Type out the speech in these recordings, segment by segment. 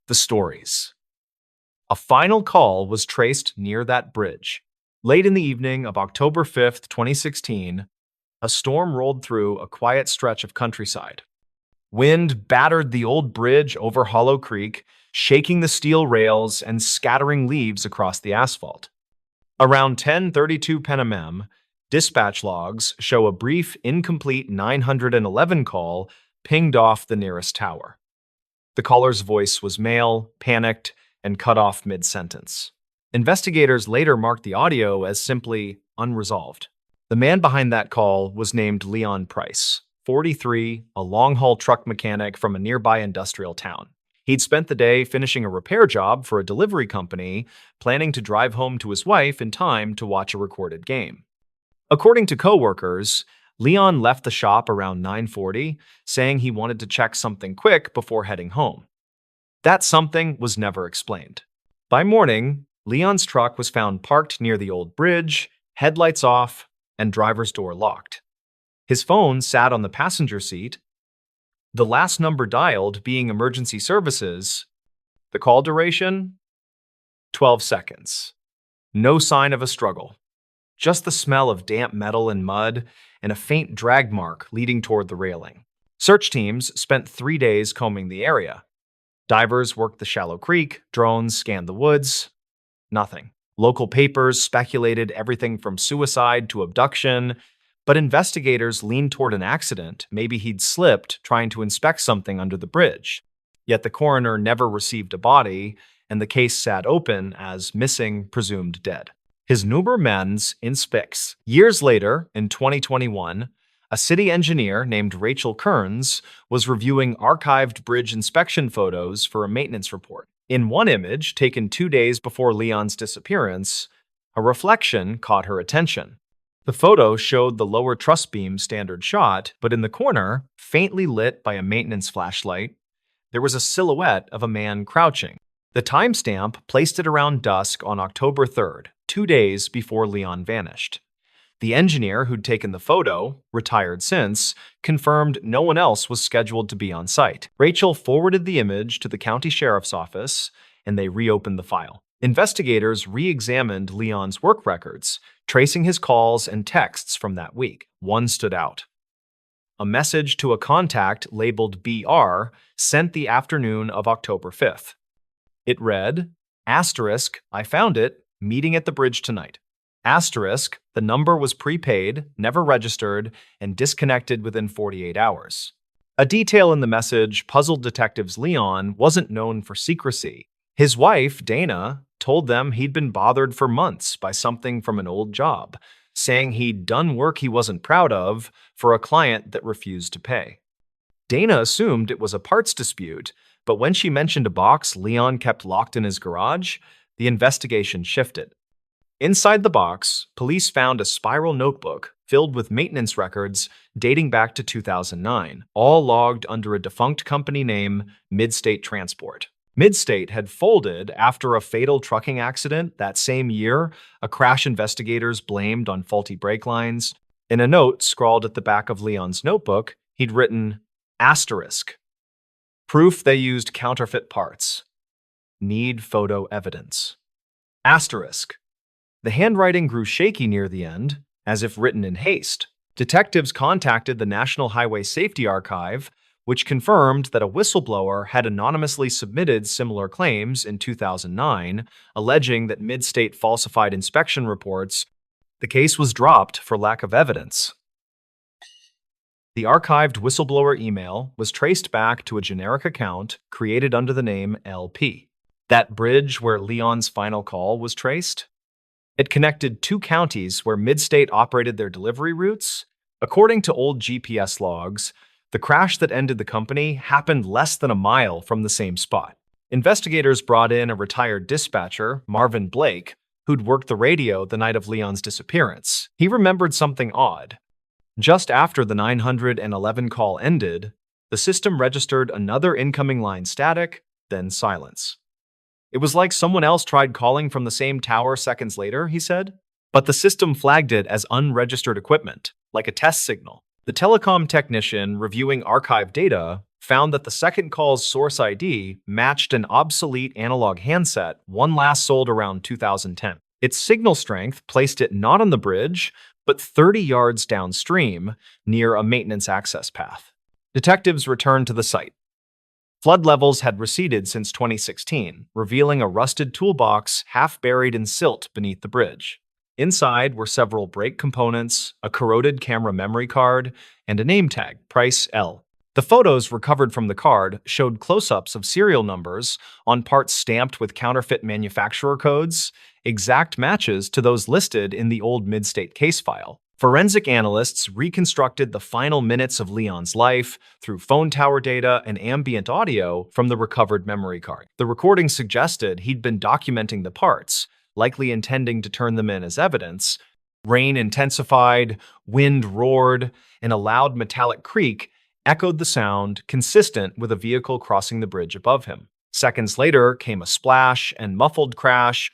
The stories. A final call was traced near that bridge. Late in the evening of October 5th, 2016, a storm rolled through a quiet stretch of countryside. Wind battered the old bridge over Hollow Creek, shaking the steel rails and scattering leaves across the asphalt. Around 10:32 p.m., dispatch logs show a brief, incomplete 911 call pinged off the nearest tower. The caller's voice was male, panicked, and cut off mid-sentence. Investigators later marked the audio as simply unresolved. The man behind that call was named Leon Price, 43, a long-haul truck mechanic from a nearby industrial town. He'd spent the day finishing a repair job for a delivery company, planning to drive home to his wife in time to watch a recorded game. According to coworkers, Leon left the shop around 9:40, saying he wanted to check something quick before heading home. That something was never explained. By morning, Leon's truck was found parked near the old bridge, headlights off, and driver's door locked. His phone sat on the passenger seat, the last number dialed being emergency services. The call duration? 12 seconds. No sign of a struggle. Just the smell of damp metal and mud, and a faint drag mark leading toward the railing. Search teams spent 3 days combing the area. Divers worked the shallow creek, drones scanned the woods. Nothing. Local papers speculated everything from suicide to abduction, but investigators leaned toward an accident. Maybe he'd slipped trying to inspect something under the bridge. Yet the coroner never received a body, and the case sat open as missing, presumed dead. His Nuber mens in Spix. Years later, in 2021, a city engineer named Rachel Kearns was reviewing archived bridge inspection photos for a maintenance report. In one image, taken 2 days before Leon's disappearance, a reflection caught her attention. The photo showed the lower truss beam standard shot, but in the corner, faintly lit by a maintenance flashlight, there was a silhouette of a man crouching. The timestamp placed it around dusk on October 3rd, 2 days before Leon vanished. The engineer who'd taken the photo, retired since, confirmed no one else was scheduled to be on site. Rachel forwarded the image to the county sheriff's office, and they reopened the file. Investigators re-examined Leon's work records, tracing his calls and texts from that week. One stood out. A message to a contact labeled BR sent the afternoon of October 5th. It read, asterisk, I found it, meeting at the bridge tonight. Asterisk, the number was prepaid, never registered, and disconnected within 48 hours. A detail in the message puzzled detectives. Leon wasn't known for secrecy. His wife, Dana, told them he'd been bothered for months by something from an old job, saying he'd done work he wasn't proud of for a client that refused to pay. Dana assumed it was a parts dispute, but when she mentioned a box Leon kept locked in his garage, the investigation shifted. Inside the box, police found a spiral notebook filled with maintenance records dating back to 2009, all logged under a defunct company name, Midstate Transport. Midstate had folded after a fatal trucking accident that same year, a crash investigators blamed on faulty brake lines. In a note scrawled at the back of Leon's notebook, he'd written, asterisk, proof they used counterfeit parts. Need photo evidence. Asterisk. The handwriting grew shaky near the end, as if written in haste. Detectives contacted the National Highway Safety Archive, which confirmed that a whistleblower had anonymously submitted similar claims in 2009, alleging that Midstate falsified inspection reports. The case was dropped for lack of evidence. The archived whistleblower email was traced back to a generic account created under the name LP. That bridge where Leon's final call was traced? It connected 2 counties where Midstate operated their delivery routes. According to old GPS logs, the crash that ended the company happened less than a mile from the same spot. Investigators brought in a retired dispatcher, Marvin Blake, who'd worked the radio the night of Leon's disappearance. He remembered something odd. Just after the 911 call ended, the system registered another incoming line static, then silence. It was like someone else tried calling from the same tower seconds later, he said. But the system flagged it as unregistered equipment, like a test signal. The telecom technician reviewing archive data found that the second call's source ID matched an obsolete analog handset, one last sold around 2010. Its signal strength placed it not on the bridge, but 30 yards downstream near a maintenance access path. Detectives returned to the site. Flood levels had receded since 2016, revealing a rusted toolbox half buried in silt beneath the bridge. Inside were several brake components, a corroded camera memory card, and a name tag, price L. The photos recovered from the card showed close-ups of serial numbers on parts stamped with counterfeit manufacturer codes, exact matches to those listed in the old Midstate case file. Forensic analysts reconstructed the final minutes of Leon's life through phone tower data and ambient audio from the recovered memory card. The recording suggested he'd been documenting the parts, likely intending to turn them in as evidence. Rain intensified, wind roared, and a loud metallic creak echoed the sound consistent with a vehicle crossing the bridge above him. Seconds later came a splash and muffled crash.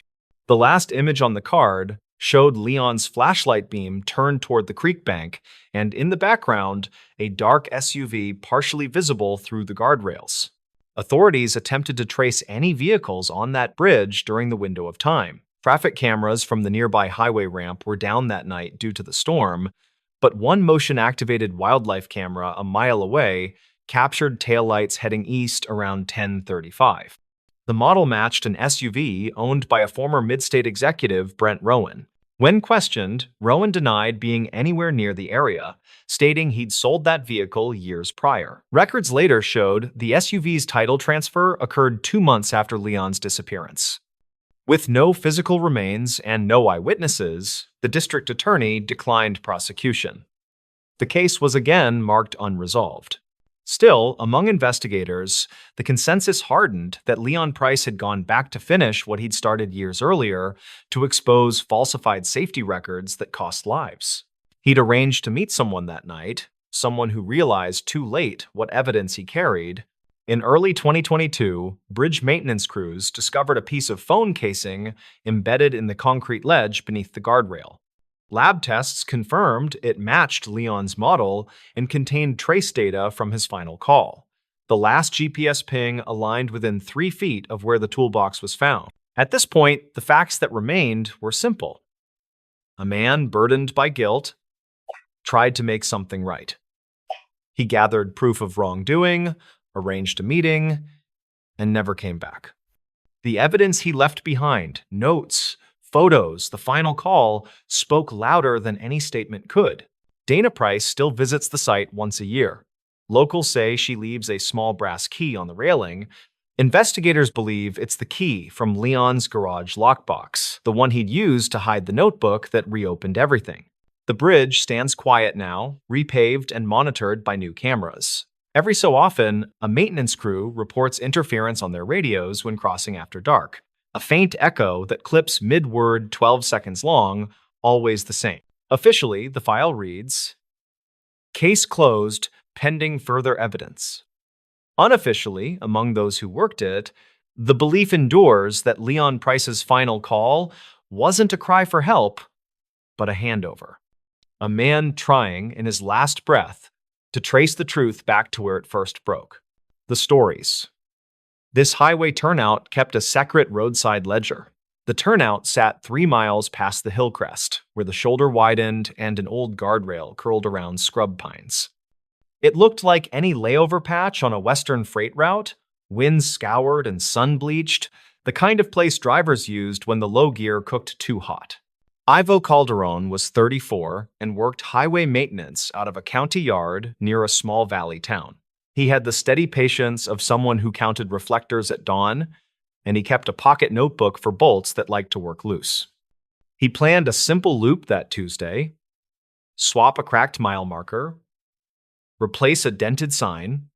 The last image on the card showed Leon's flashlight beam turned toward the creek bank, and in the background, a dark SUV partially visible through the guardrails. Authorities attempted to trace any vehicles on that bridge during the window of time. Traffic cameras from the nearby highway ramp were down that night due to the storm, but one motion-activated wildlife camera a mile away captured taillights heading east around 10:35. The model matched an SUV owned by a former Midstate executive, Brent Rowan. When questioned, Rowan denied being anywhere near the area, stating he'd sold that vehicle years prior. Records later showed the SUV's title transfer occurred 2 months after Leon's disappearance. With no physical remains and no eyewitnesses, the district attorney declined prosecution. The case was again marked unresolved. Still, among investigators, the consensus hardened that Leon Price had gone back to finish what he'd started years earlier to expose falsified safety records that cost lives. He'd arranged to meet someone that night, someone who realized too late what evidence he carried. In early 2022, bridge maintenance crews discovered a piece of phone casing embedded in the concrete ledge beneath the guardrail. Lab tests confirmed it matched Leon's model and contained trace data from his final call. The last GPS ping aligned within 3 feet of where the toolbox was found. At this point, the facts that remained were simple. A man burdened by guilt tried to make something right. He gathered proof of wrongdoing, arranged a meeting, and never came back. The evidence he left behind, notes, photos, the final call, spoke louder than any statement could. Dana Price still visits the site once a year. Locals say she leaves a small brass key on the railing. Investigators believe it's the key from Leon's garage lockbox, the one he'd used to hide the notebook that reopened everything. The bridge stands quiet now, repaved and monitored by new cameras. Every so often, a maintenance crew reports interference on their radios when crossing after dark. A faint echo that clips mid-word 12 seconds long, always the same. Officially, the file reads, "Case closed, pending further evidence." Unofficially, among those who worked it, the belief endures that Leon Price's final call wasn't a cry for help, but a handover. A man trying, in his last breath, to trace the truth back to where it first broke. The stories. This highway turnout kept a secret roadside ledger. The turnout sat 3 miles past the hill crest, where the shoulder widened and an old guardrail curled around scrub pines. It looked like any layover patch on a western freight route, wind-scoured and sun-bleached, the kind of place drivers used when the low gear cooked too hot. Ivo Calderon was 34 and worked highway maintenance out of a county yard near a small valley town. He had the steady patience of someone who counted reflectors at dawn, and he kept a pocket notebook for bolts that liked to work loose. He planned a simple loop that Tuesday: swap a cracked mile marker, replace a dented sign,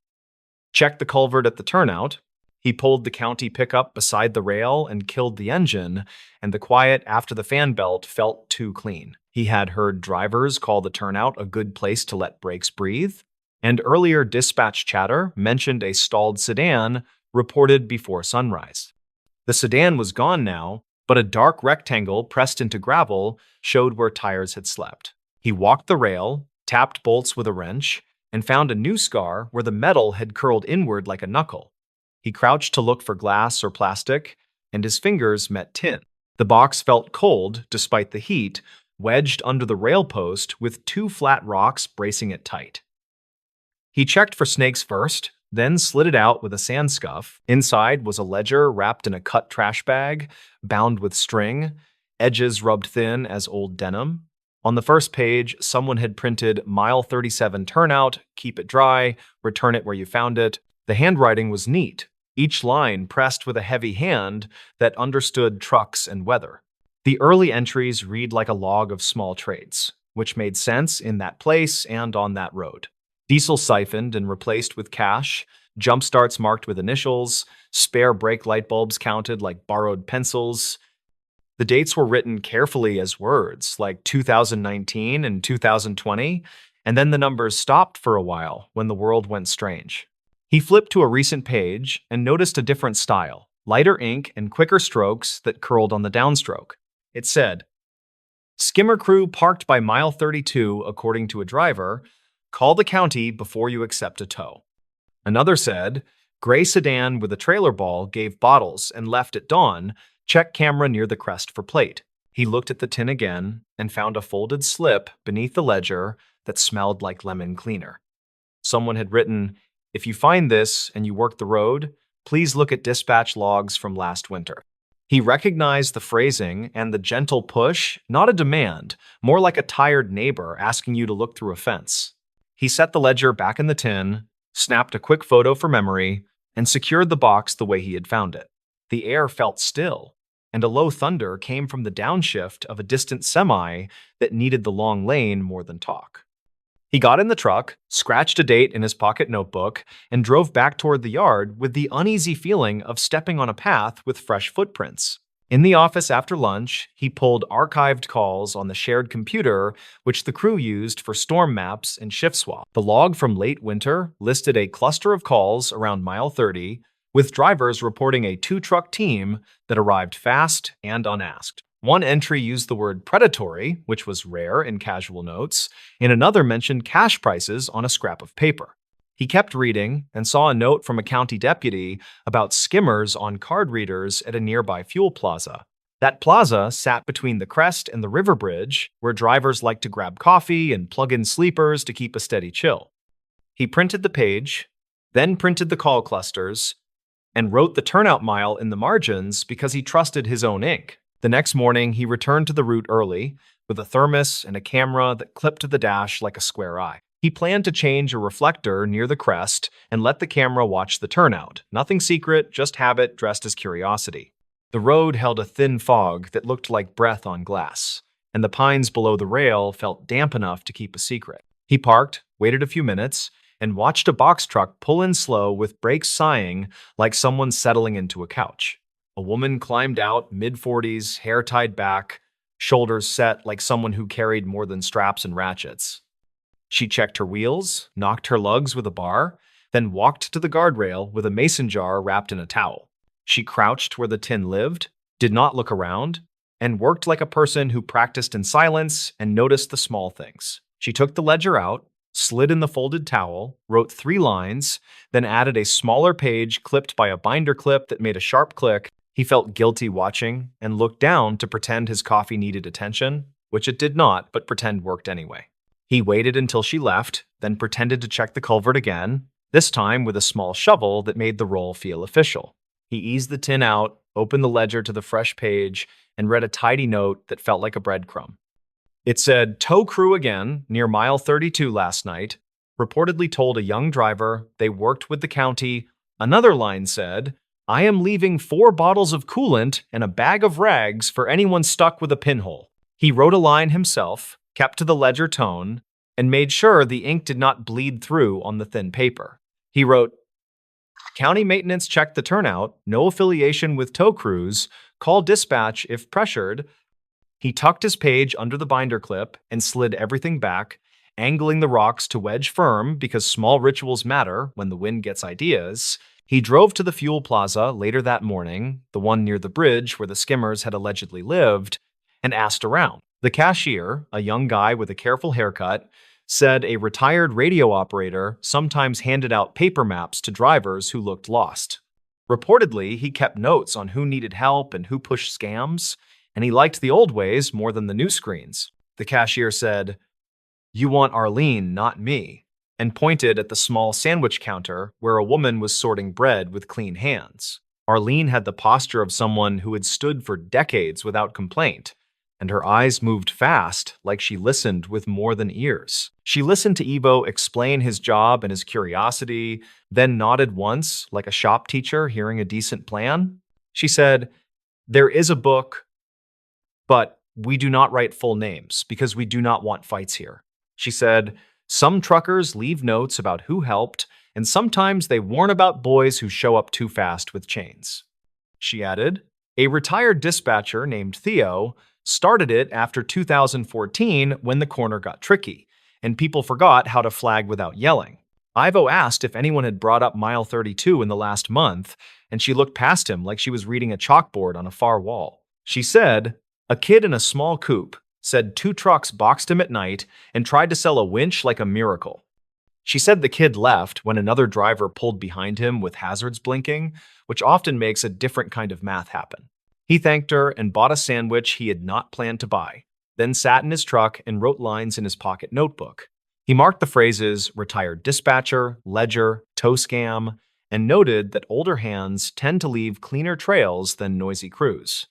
check the culvert at the turnout. He pulled the county pickup beside the rail and killed the engine, and the quiet after the fan belt felt too clean. He had heard drivers call the turnout a good place to let brakes breathe, and earlier dispatch chatter mentioned a stalled sedan reported before sunrise. The sedan was gone now, but a dark rectangle pressed into gravel showed where tires had slept. He walked the rail, tapped bolts with a wrench, and found a new scar where the metal had curled inward like a knuckle. He crouched to look for glass or plastic, and his fingers met tin. The box felt cold despite the heat, wedged under the rail post with two flat rocks bracing it tight. He checked for snakes first, then slid it out with a sand scuff. Inside was a ledger wrapped in a cut trash bag, bound with string, edges rubbed thin as old denim. On the first page, someone had printed Mile 37 turnout, keep it dry, return it where you found it. The handwriting was neat, each line pressed with a heavy hand that understood trucks and weather. The early entries read like a log of small trades, which made sense in that place and on that road. Diesel siphoned and replaced with cash, jump starts marked with initials, spare brake light bulbs counted like borrowed pencils. The dates were written carefully as words, like 2019 and 2020, and then the numbers stopped for a while when the world went strange. He flipped to a recent page and noticed a different style, lighter ink and quicker strokes that curled on the downstroke. It said, "Skimmer crew parked by mile 32 according to a driver. Call the county before you accept a tow." Another said, "Gray sedan with a trailer ball gave bottles and left at dawn. Check camera near the crest for plate." He looked at the tin again and found a folded slip beneath the ledger that smelled like lemon cleaner. Someone had written, "If you find this and you work the road, please look at dispatch logs from last winter." He recognized the phrasing and the gentle push, not a demand, more like a tired neighbor asking you to look through a fence. He set the ledger back in the tin, snapped a quick photo for memory, and secured the box the way he had found it. The air felt still, and a low thunder came from the downshift of a distant semi that needed the long lane more than talk. He got in the truck, scratched a date in his pocket notebook, and drove back toward the yard with the uneasy feeling of stepping on a path with fresh footprints. In the office after lunch, he pulled archived calls on the shared computer, which the crew used for storm maps and shift swap. The log from late winter listed a cluster of calls around mile 30, with drivers reporting a two-truck team that arrived fast and unasked. One entry used the word predatory, which was rare in casual notes, and another mentioned cash prices on a scrap of paper. He kept reading and saw a note from a county deputy about skimmers on card readers at a nearby fuel plaza. That plaza sat between the crest and the river bridge, where drivers liked to grab coffee and plug in sleepers to keep a steady chill. He printed the page, then printed the call clusters, and wrote the turnout mile in the margins because he trusted his own ink. The next morning, he returned to the route early, with a thermos and a camera that clipped to the dash like a square eye. He planned to change a reflector near the crest and let the camera watch the turnout. Nothing secret, just habit dressed as curiosity. The road held a thin fog that looked like breath on glass, and the pines below the rail felt damp enough to keep a secret. He parked, waited a few minutes, and watched a box truck pull in slow with brakes sighing like someone settling into a couch. A woman climbed out, mid-40s, hair tied back, shoulders set like someone who carried more than straps and ratchets. She checked her wheels, knocked her lugs with a bar, then walked to the guardrail with a mason jar wrapped in a towel. She crouched where the tin lived, did not look around, and worked like a person who practiced in silence and noticed the small things. She took the ledger out, slid in the folded towel, wrote 3 lines, then added a smaller page clipped by a binder clip that made a sharp click. He felt guilty watching and looked down to pretend his coffee needed attention, which it did not, but pretend worked anyway. He waited until she left, then pretended to check the culvert again, this time with a small shovel that made the roll feel official. He eased the tin out, opened the ledger to the fresh page, and read a tidy note that felt like a breadcrumb. It said, "Tow crew again, near mile 32 last night, reportedly told a young driver they worked with the county." Another line said, "I am leaving 4 bottles of coolant and a bag of rags for anyone stuck with a pinhole." He wrote a line himself, kept to the ledger tone, and made sure the ink did not bleed through on the thin paper. He wrote, "County maintenance checked the turnout, no affiliation with tow crews, call dispatch if pressured." He tucked his page under the binder clip and slid everything back, angling the rocks to wedge firm because small rituals matter when the wind gets ideas. He drove to the fuel plaza later that morning, the one near the bridge where the skimmers had allegedly lived, and asked around. The cashier, a young guy with a careful haircut, said a retired radio operator sometimes handed out paper maps to drivers who looked lost. Reportedly, he kept notes on who needed help and who pushed scams, and he liked the old ways more than the new screens. The cashier said, "You want Arlene, not me," and pointed at the small sandwich counter where a woman was sorting bread with clean hands. Arlene had the posture of someone who had stood for decades without complaint, and her eyes moved fast, like she listened with more than ears. She listened to Ivo explain his job and his curiosity, then nodded once, like a shop teacher hearing a decent plan. She said, "There is a book, but we do not write full names because we do not want fights here." She said, "Some truckers leave notes about who helped, and sometimes they warn about boys who show up too fast with chains." She added, "A retired dispatcher named Theo started it after 2014 when the corner got tricky, and people forgot how to flag without yelling." Ivo asked if anyone had brought up mile 32 in the last month, and she looked past him like she was reading a chalkboard on a far wall. She said, "A kid in a small coupe said 2 trucks boxed him at night and tried to sell a winch like a miracle." She said the kid left when another driver pulled behind him with hazards blinking, which often makes a different kind of math happen. He thanked her and bought a sandwich he had not planned to buy, then sat in his truck and wrote lines in his pocket notebook. He marked the phrases retired dispatcher, ledger, tow scam, and noted that older hands tend to leave cleaner trails than noisy crews.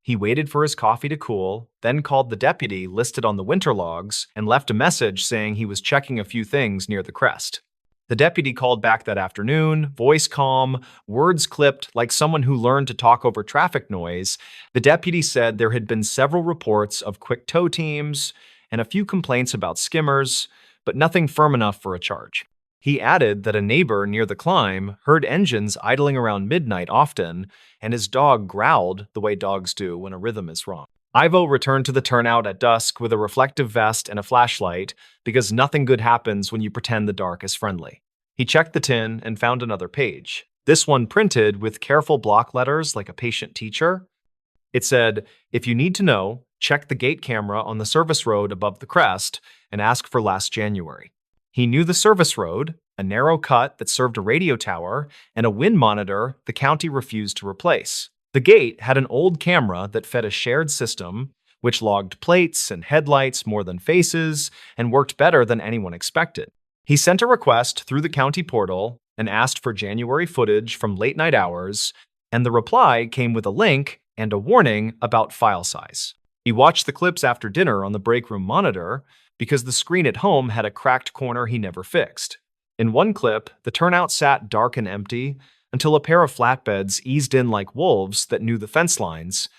He waited for his coffee to cool, then called the deputy listed on the winter logs and left a message saying he was checking a few things near the crest. The deputy called back that afternoon, voice calm, words clipped like someone who learned to talk over traffic noise. The deputy said there had been several reports of quick tow teams and a few complaints about skimmers, but nothing firm enough for a charge. He added that a neighbor near the climb heard engines idling around midnight often, and his dog growled the way dogs do when a rhythm is wrong. Ivo returned to the turnout at dusk with a reflective vest and a flashlight because nothing good happens when you pretend the dark is friendly. He checked the tin and found another page, this one printed with careful block letters like a patient teacher. It said, "If you need to know, check the gate camera on the service road above the crest and ask for last January." He knew the service road, a narrow cut that served a radio tower, and a wind monitor the county refused to replace. The gate had an old camera that fed a shared system, which logged plates and headlights more than faces and worked better than anyone expected. He sent a request through the county portal and asked for January footage from late night hours, and the reply came with a link and a warning about file size. He watched the clips after dinner on the break room monitor because the screen at home had a cracked corner he never fixed. In one clip, the turnout sat dark and empty until a pair of flatbeds eased in like wolves that knew the fence lines.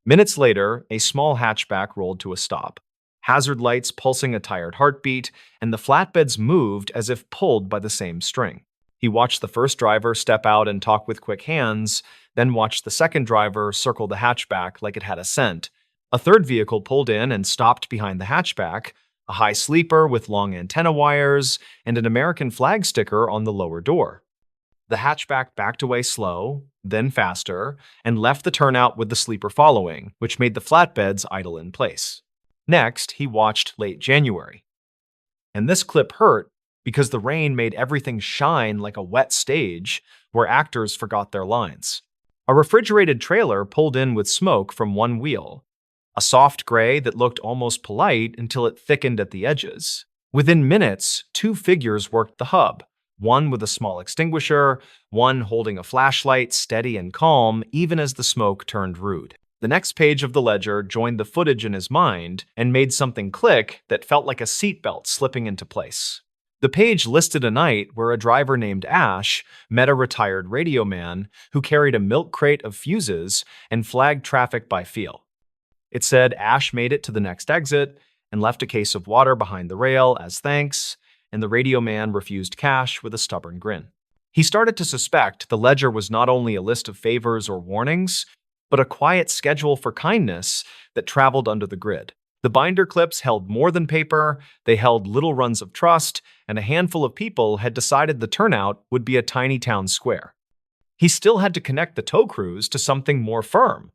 Minutes later, a small hatchback rolled to a stop, hazard lights pulsing a tired heartbeat, and the flatbeds moved as if pulled by the same string. He watched the first driver step out and talk with quick hands, then watched the second driver circle the hatchback like it had a scent. A third vehicle pulled in and stopped behind the hatchback, a high sleeper with long antenna wires and an American flag sticker on the lower door. The hatchback backed away slow, then faster, and left the turnout with the sleeper following, which made the flatbeds idle in place. Next, he watched late January. And this clip hurt because the rain made everything shine like a wet stage where actors forgot their lines. A refrigerated trailer pulled in with smoke from one wheel, a soft gray that looked almost polite until it thickened at the edges. Within minutes, 2 figures worked the hub, one with a small extinguisher, one holding a flashlight, steady and calm, even as the smoke turned rude. The next page of the ledger joined the footage in his mind and made something click that felt like a seatbelt slipping into place. The page listed a night where a driver named Ash met a retired radio man who carried a milk crate of fuses and flagged traffic by feel. It said Ash made it to the next exit and left a case of water behind the rail as thanks, and the radio man refused cash with a stubborn grin. He started to suspect the ledger was not only a list of favors or warnings, but a quiet schedule for kindness that traveled under the grid. The binder clips held more than paper, they held little runs of trust, and a handful of people had decided the turnout would be a tiny town square. He still had to connect the tow crews to something more firm,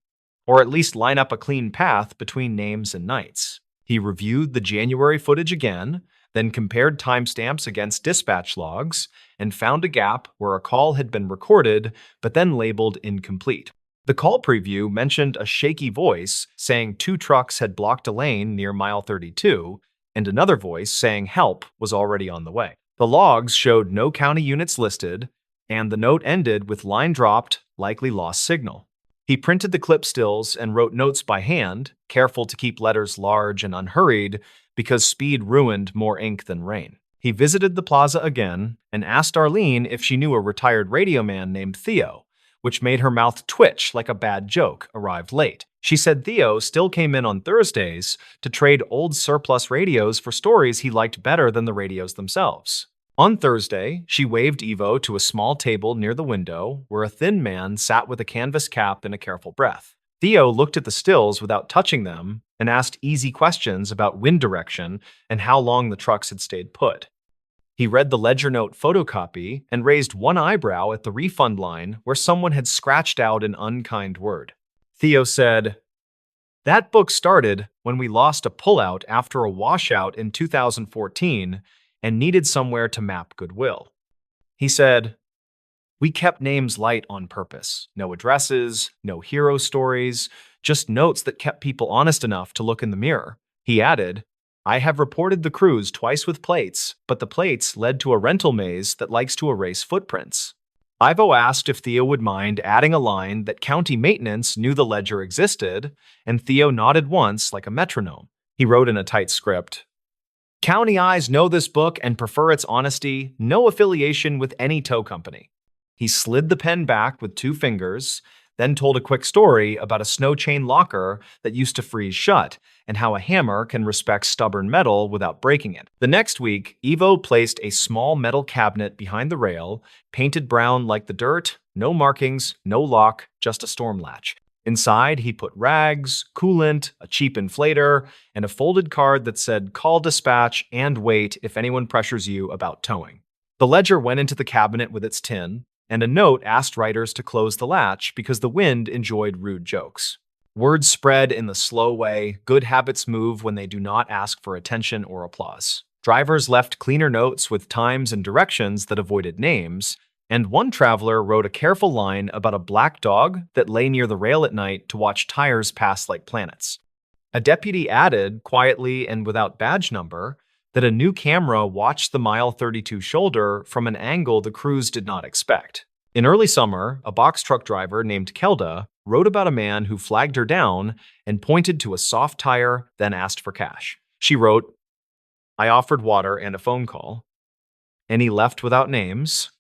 or at least line up a clean path between names and nights. He reviewed the January footage again, then compared timestamps against dispatch logs, and found a gap where a call had been recorded but then labeled incomplete. The call preview mentioned a shaky voice saying 2 trucks had blocked a lane near mile 32, and another voice saying help was already on the way. The logs showed no county units listed, and the note ended with line dropped, likely lost signal. He printed the clip stills and wrote notes by hand, careful to keep letters large and unhurried because speed ruined more ink than rain. He visited the plaza again and asked Arlene if she knew a retired radio man named Theo, which made her mouth twitch like a bad joke arrived late. She said Theo still came in on Thursdays to trade old surplus radios for stories he liked better than the radios themselves. On Thursday, she waved Evo to a small table near the window where a thin man sat with a canvas cap and a careful breath. Theo looked at the stills without touching them and asked easy questions about wind direction and how long the trucks had stayed put. He read the ledger note photocopy and raised one eyebrow at the refund line where someone had scratched out an unkind word. Theo said, "That book started when we lost a pullout after a washout in 2014 and needed somewhere to map goodwill." He said, "We kept names light on purpose. No addresses, no hero stories, just notes that kept people honest enough to look in the mirror." He added, "I have reported the cruise twice with plates, but the plates led to a rental maze that likes to erase footprints." Ivo asked if Theo would mind adding a line that county maintenance knew the ledger existed, and Theo nodded once like a metronome. He wrote in a tight script, "County eyes know this book and prefer its honesty, no affiliation with any tow company." He slid the pen back with 2 fingers, then told a quick story about a snow chain locker that used to freeze shut and how a hammer can respect stubborn metal without breaking it. The next week, Evo placed a small metal cabinet behind the rail, painted brown like the dirt, no markings, no lock, just a storm latch. Inside, he put rags, coolant, a cheap inflator, and a folded card that said, "Call dispatch and wait if anyone pressures you about towing." The ledger went into the cabinet with its tin, and a note asked writers to close the latch because the wind enjoyed rude jokes. Word spread in the slow way good habits move when they do not ask for attention or applause. Drivers left cleaner notes with times and directions that avoided names, and one traveler wrote a careful line about a black dog that lay near the rail at night to watch tires pass like planets. A deputy added, quietly and without badge number, that a new camera watched the mile 32 shoulder from an angle the crews did not expect. In early summer, a box truck driver named Kelda wrote about a man who flagged her down and pointed to a soft tire, then asked for cash. She wrote, "I offered water and a phone call, and he left without names,"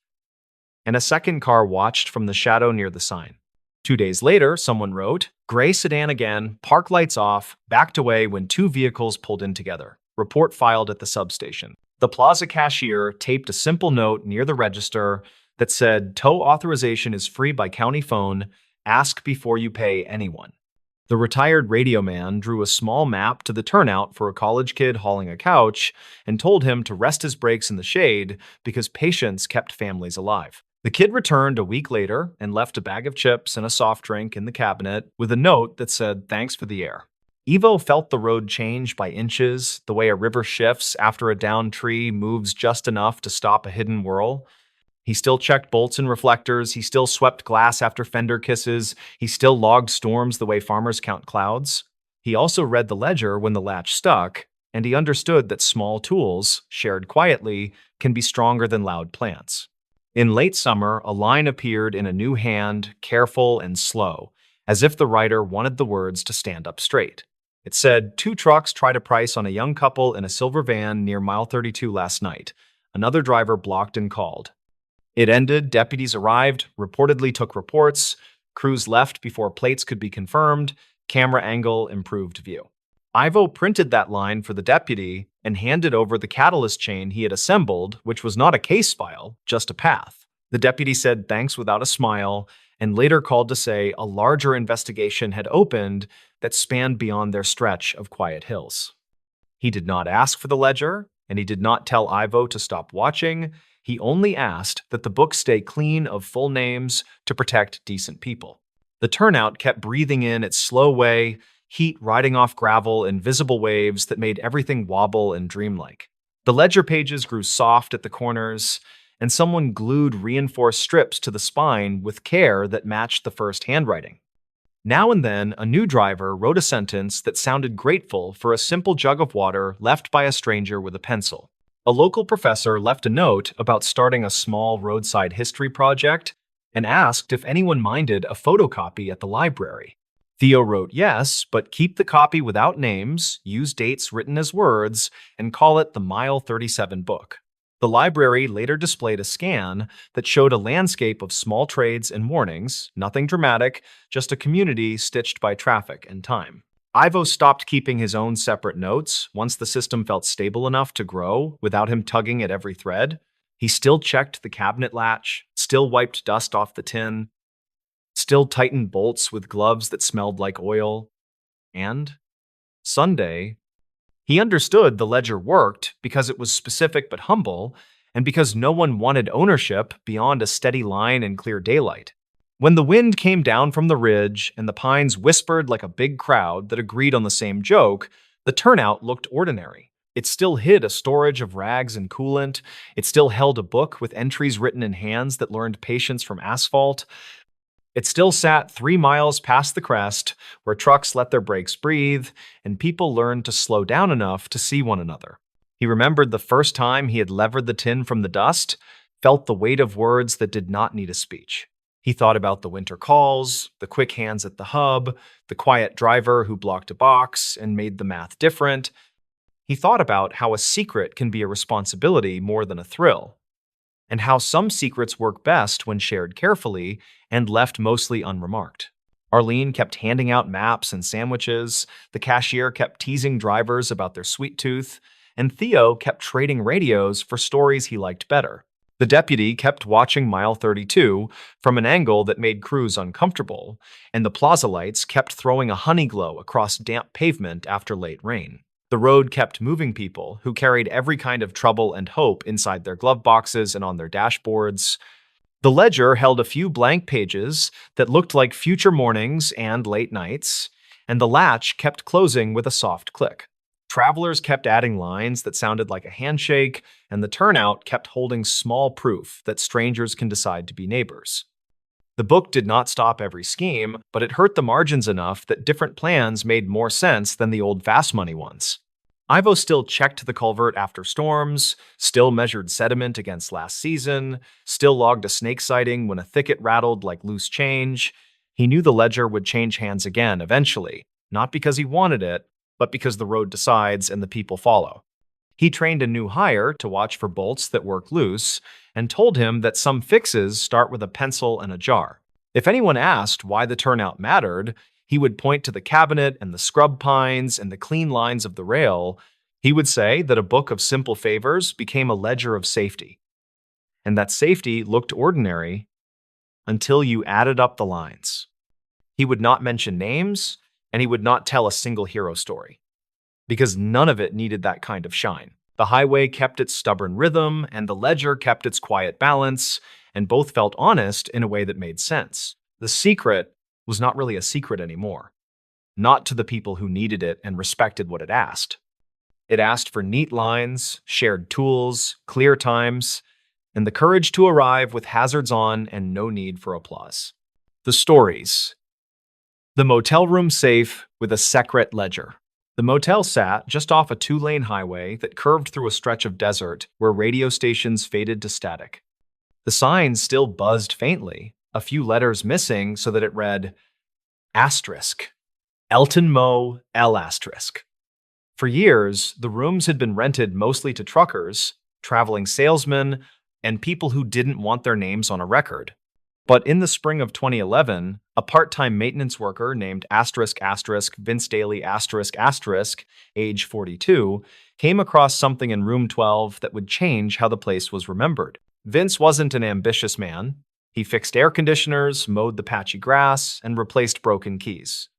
and a second car watched from the shadow near the sign. 2 days later, someone wrote, "Gray sedan again, park lights off, backed away when 2 vehicles pulled in together. Report filed at the substation." The plaza cashier taped a simple note near the register that said, "Tow authorization is free by county phone. Ask before you pay anyone." The retired radio man drew a small map to the turnout for a college kid hauling a couch and told him to rest his brakes in the shade because patience kept families alive. The kid returned a week later and left a bag of chips and a soft drink in the cabinet with a note that said, "Thanks for the air." Evo felt the road change by inches, the way a river shifts after a downed tree moves just enough to stop a hidden whirl. He still checked bolts and reflectors, he still swept glass after fender kisses, he still logged storms the way farmers count clouds. He also read the ledger when the latch stuck, and he understood that small tools, shared quietly, can be stronger than loud plants. In late summer, a line appeared in a new hand, careful and slow, as if the writer wanted the words to stand up straight. It said, 2 trucks tried a price on a young couple in a silver van near mile 32 last night. Another driver blocked and called. It ended, deputies arrived, reportedly took reports, crews left before plates could be confirmed, camera angle improved view. Ivo printed that line for the deputy and handed over the catalyst chain he had assembled, which was not a case file, just a path. The deputy said thanks without a smile, and later called to say a larger investigation had opened that spanned beyond their stretch of quiet hills. He did not ask for the ledger, and he did not tell Ivo to stop watching. He only asked that the book stay clean of full names to protect decent people. The turnout kept breathing in its slow way, heat riding off gravel in visible waves that made everything wobble and dreamlike. The ledger pages grew soft at the corners, and someone glued reinforced strips to the spine with care that matched the first handwriting. Now and then, a new driver wrote a sentence that sounded grateful for a simple jug of water left by a stranger with a pencil. A local professor left a note about starting a small roadside history project and asked if anyone minded a photocopy at the library. Theo wrote yes, but keep the copy without names, use dates written as words, and call it the Mile 37 book. The library later displayed a scan that showed a landscape of small trades and warnings, nothing dramatic, just a community stitched by traffic and time. Ivo stopped keeping his own separate notes once the system felt stable enough to grow without him tugging at every thread. He still checked the cabinet latch, still wiped dust off the tin, still tightened bolts with gloves that smelled like oil. And Sunday, he understood the ledger worked because it was specific but humble, and because no one wanted ownership beyond a steady line and clear daylight. When the wind came down from the ridge and the pines whispered like a big crowd that agreed on the same joke, the turnout looked ordinary. It still hid a storage of rags and coolant. It still held a book with entries written in hands that learned patience from asphalt. It still sat 3 miles past the crest, where trucks let their brakes breathe, and people learned to slow down enough to see one another. He remembered the first time he had levered the tin from the dust, felt the weight of words that did not need a speech. He thought about the winter calls, the quick hands at the hub, the quiet driver who blocked a box and made the math different. He thought about how a secret can be a responsibility more than a thrill, and how some secrets work best when shared carefully and left mostly unremarked. Arlene kept handing out maps and sandwiches, the cashier kept teasing drivers about their sweet tooth, and Theo kept trading radios for stories he liked better. The deputy kept watching Mile 32 from an angle that made crews uncomfortable, and the plaza lights kept throwing a honey glow across damp pavement after late rain. The road kept moving people who carried every kind of trouble and hope inside their glove boxes and on their dashboards. The ledger held a few blank pages that looked like future mornings and late nights, and the latch kept closing with a soft click. Travelers kept adding lines that sounded like a handshake, and the turnout kept holding small proof that strangers can decide to be neighbors. The book did not stop every scheme, but it hurt the margins enough that different plans made more sense than the old fast money ones. Ivo still checked the culvert after storms, still measured sediment against last season, still logged a snake sighting when a thicket rattled like loose change. He knew the ledger would change hands again eventually, not because he wanted it, but because the road decides and the people follow. He trained a new hire to watch for bolts that work loose and told him that some fixes start with a pencil and a jar. If anyone asked why the turnout mattered, he would point to the cabinet and the scrub pines and the clean lines of the rail. He would say that a book of simple favors became a ledger of safety, and that safety looked ordinary until you added up the lines. He would not mention names, and he would not tell a single hero story, because none of it needed that kind of shine. The highway kept its stubborn rhythm, and the ledger kept its quiet balance, and both felt honest in a way that made sense. The secret was not really a secret anymore, not to the people who needed it and respected what it asked. It asked for neat lines, shared tools, clear times, and the courage to arrive with hazards on and no need for applause. The stories. The motel room safe with a secret ledger. The motel sat just off a 2-lane highway that curved through a stretch of desert where radio stations faded to static. The signs still buzzed faintly, a few letters missing so that it read, asterisk, Elton Mo L asterisk. For years, the rooms had been rented mostly to truckers, traveling salesmen, and people who didn't want their names on a record. But in the spring of 2011, a part-time maintenance worker named Vince Daly age 42, came across something in room 12 that would change how the place was remembered. Vince wasn't an ambitious man. He fixed air conditioners, mowed the patchy grass, and replaced broken keys.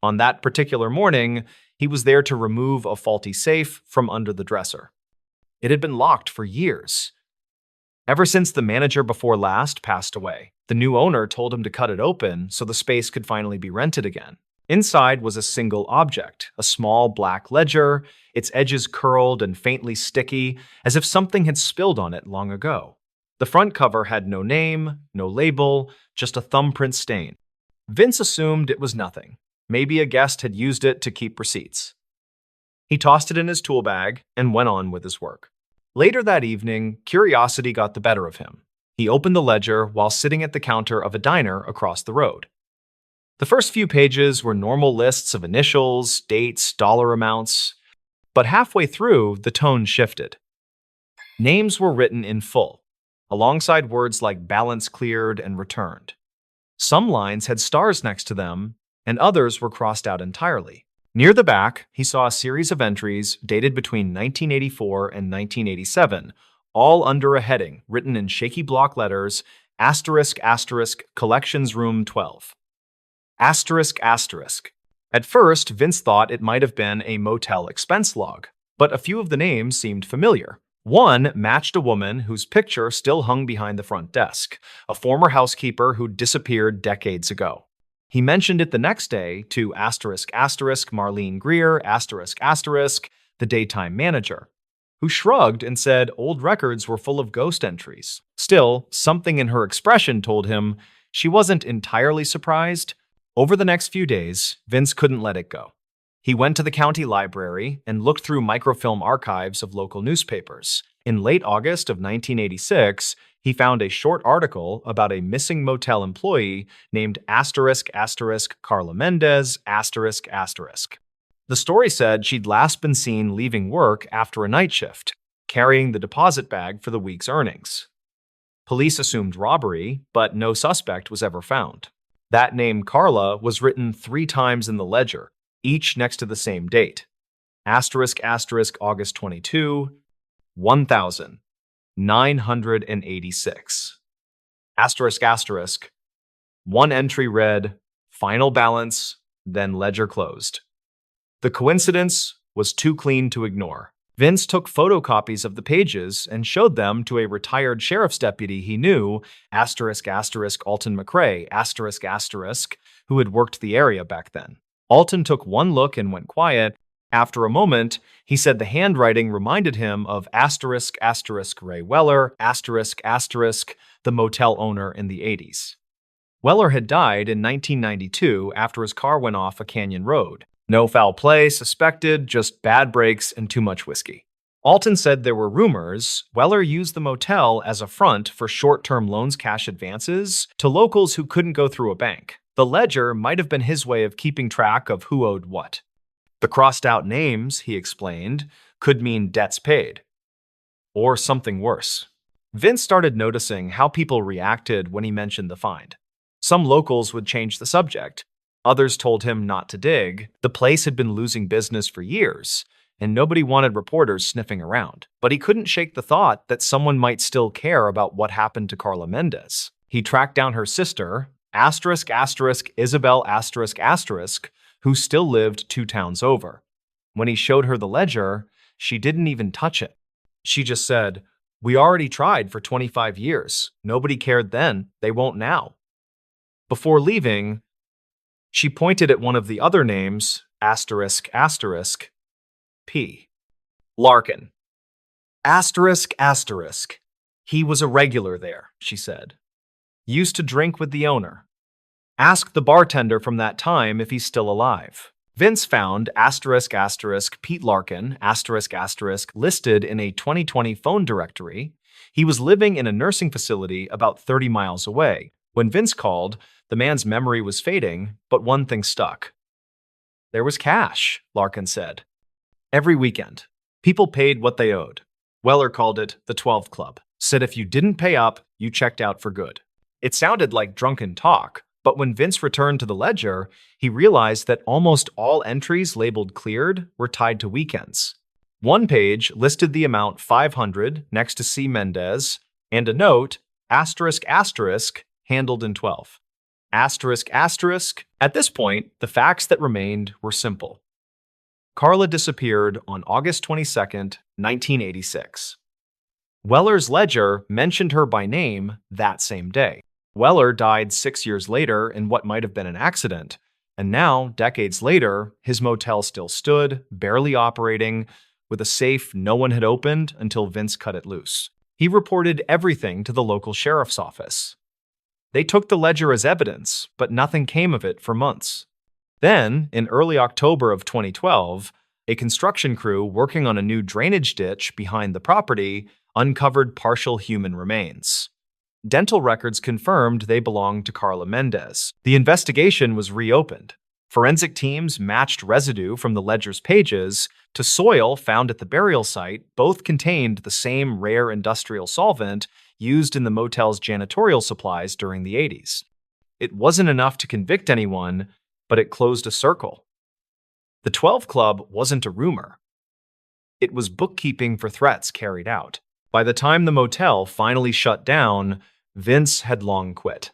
On that particular morning, he was there to remove a faulty safe from under the dresser. It had been locked for years. Ever since the manager before last passed away, the new owner told him to cut it open so the space could finally be rented again. Inside was a single object, a small black ledger, its edges curled and faintly sticky, as if something had spilled on it long ago. The front cover had no name, no label, just a thumbprint stain. Vince assumed it was nothing. Maybe a guest had used it to keep receipts. He tossed it in his tool bag and went on with his work. Later that evening, curiosity got the better of him. He opened the ledger while sitting at the counter of a diner across the road. The first few pages were normal lists of initials, dates, dollar amounts, but halfway through, the tone shifted. Names were written in full, alongside words like balance cleared and returned. Some lines had stars next to them, and others were crossed out entirely. Near the back, he saw a series of entries dated between 1984 and 1987, all under a heading written in shaky block letters, asterisk asterisk collections room 12. Asterisk asterisk. At first, Vince thought it might have been a motel expense log, but a few of the names seemed familiar. One matched a woman whose picture still hung behind the front desk, a former housekeeper who disappeared decades ago. He mentioned it the next day to asterisk asterisk Marlene Greer asterisk asterisk, the daytime manager, who shrugged and said old records were full of ghost entries. Still, something in her expression told him she wasn't entirely surprised. Over the next few days, Vince couldn't let it go. He went to the county library and looked through microfilm archives of local newspapers. In late August of 1986, he found a short article about a missing motel employee named asterisk asterisk Carla Mendez asterisk asterisk. The story said she'd last been seen leaving work after a night shift, carrying the deposit bag for the week's earnings. Police assumed robbery, but no suspect was ever found. That name Carla was written 3 times in the ledger, each next to the same date. Asterisk asterisk August 22, 1986. Asterisk asterisk. One entry read, final balance, then ledger closed. The coincidence was too clean to ignore. Vince took photocopies of the pages and showed them to a retired sheriff's deputy he knew, asterisk asterisk Alton McRae, asterisk asterisk, who had worked the area back then. Alton took one look and went quiet. After a moment, he said the handwriting reminded him of asterisk asterisk Ray Weller, asterisk asterisk, the motel owner in the 80s. Weller had died in 1992 after his car went off a canyon road. No foul play suspected, just bad brakes and too much whiskey. Alton said there were rumors Weller used the motel as a front for short-term loans cash advances to locals who couldn't go through a bank. The ledger might have been his way of keeping track of who owed what. The crossed-out names, he explained, could mean debts paid. Or something worse. Vince started noticing how people reacted when he mentioned the find. Some locals would change the subject. Others told him not to dig. The place had been losing business for years, and nobody wanted reporters sniffing around. But he couldn't shake the thought that someone might still care about what happened to Carla Mendez. He tracked down her sister, asterisk asterisk Isabel asterisk asterisk, who still lived 2 towns over. When he showed her the ledger, she didn't even touch it. She just said, "We already tried for 25 years. Nobody cared then. They won't now." Before leaving, she pointed at one of the other names, asterisk asterisk, P. Larkin. Asterisk asterisk. He was a regular there, she said. Used to drink with the owner. Ask the bartender from that time if he's still alive. Vince found asterisk asterisk Pete Larkin asterisk asterisk listed in a 2020 phone directory. He was living in a nursing facility about 30 miles away. When Vince called, the man's memory was fading, but one thing stuck. There was cash, Larkin said. Every weekend, people paid what they owed. Weller called it the 12 Club. Said if you didn't pay up, you checked out for good. It sounded like drunken talk, but when Vince returned to the ledger, he realized that almost all entries labeled cleared were tied to weekends. One page listed the amount 500 next to C. Mendez, and a note, asterisk asterisk, handled in 12. Asterisk asterisk. At this point, the facts that remained were simple. Carla disappeared on August 22nd, 1986. Weller's ledger mentioned her by name that same day. Weller died 6 years later in what might have been an accident, And now, decades later, his motel still stood, barely operating, with a safe no one had opened until Vince cut it loose. He reported everything to the local sheriff's office. They took the ledger as evidence, but nothing came of it for months. Then, in early October of 2012, a construction crew working on a new drainage ditch behind the property uncovered partial human remains. Dental records confirmed they belonged to Carla Mendez. The investigation was reopened. Forensic teams matched residue from the ledger's pages to soil found at the burial site. Both contained the same rare industrial solvent used in the motel's janitorial supplies during the 80s. It wasn't enough to convict anyone, but it closed a circle. The 12 Club wasn't a rumor. It was bookkeeping for threats carried out. By the time the motel finally shut down, Vince had long quit.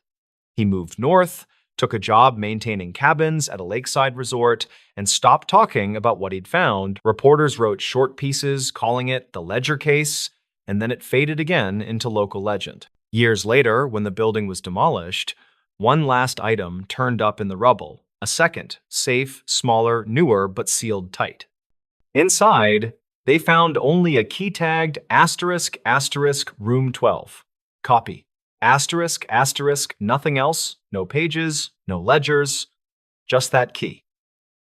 He moved north, took a job maintaining cabins at a lakeside resort, and stopped talking about what he'd found. Reporters wrote short pieces calling it the Ledger case, and then it faded again into local legend. Years later, when the building was demolished, one last item turned up in the rubble, a second, safe, smaller, newer, but sealed tight. Inside, they found only a key-tagged **** room 12. Copy. ***, nothing else, no pages, no ledgers, just that key.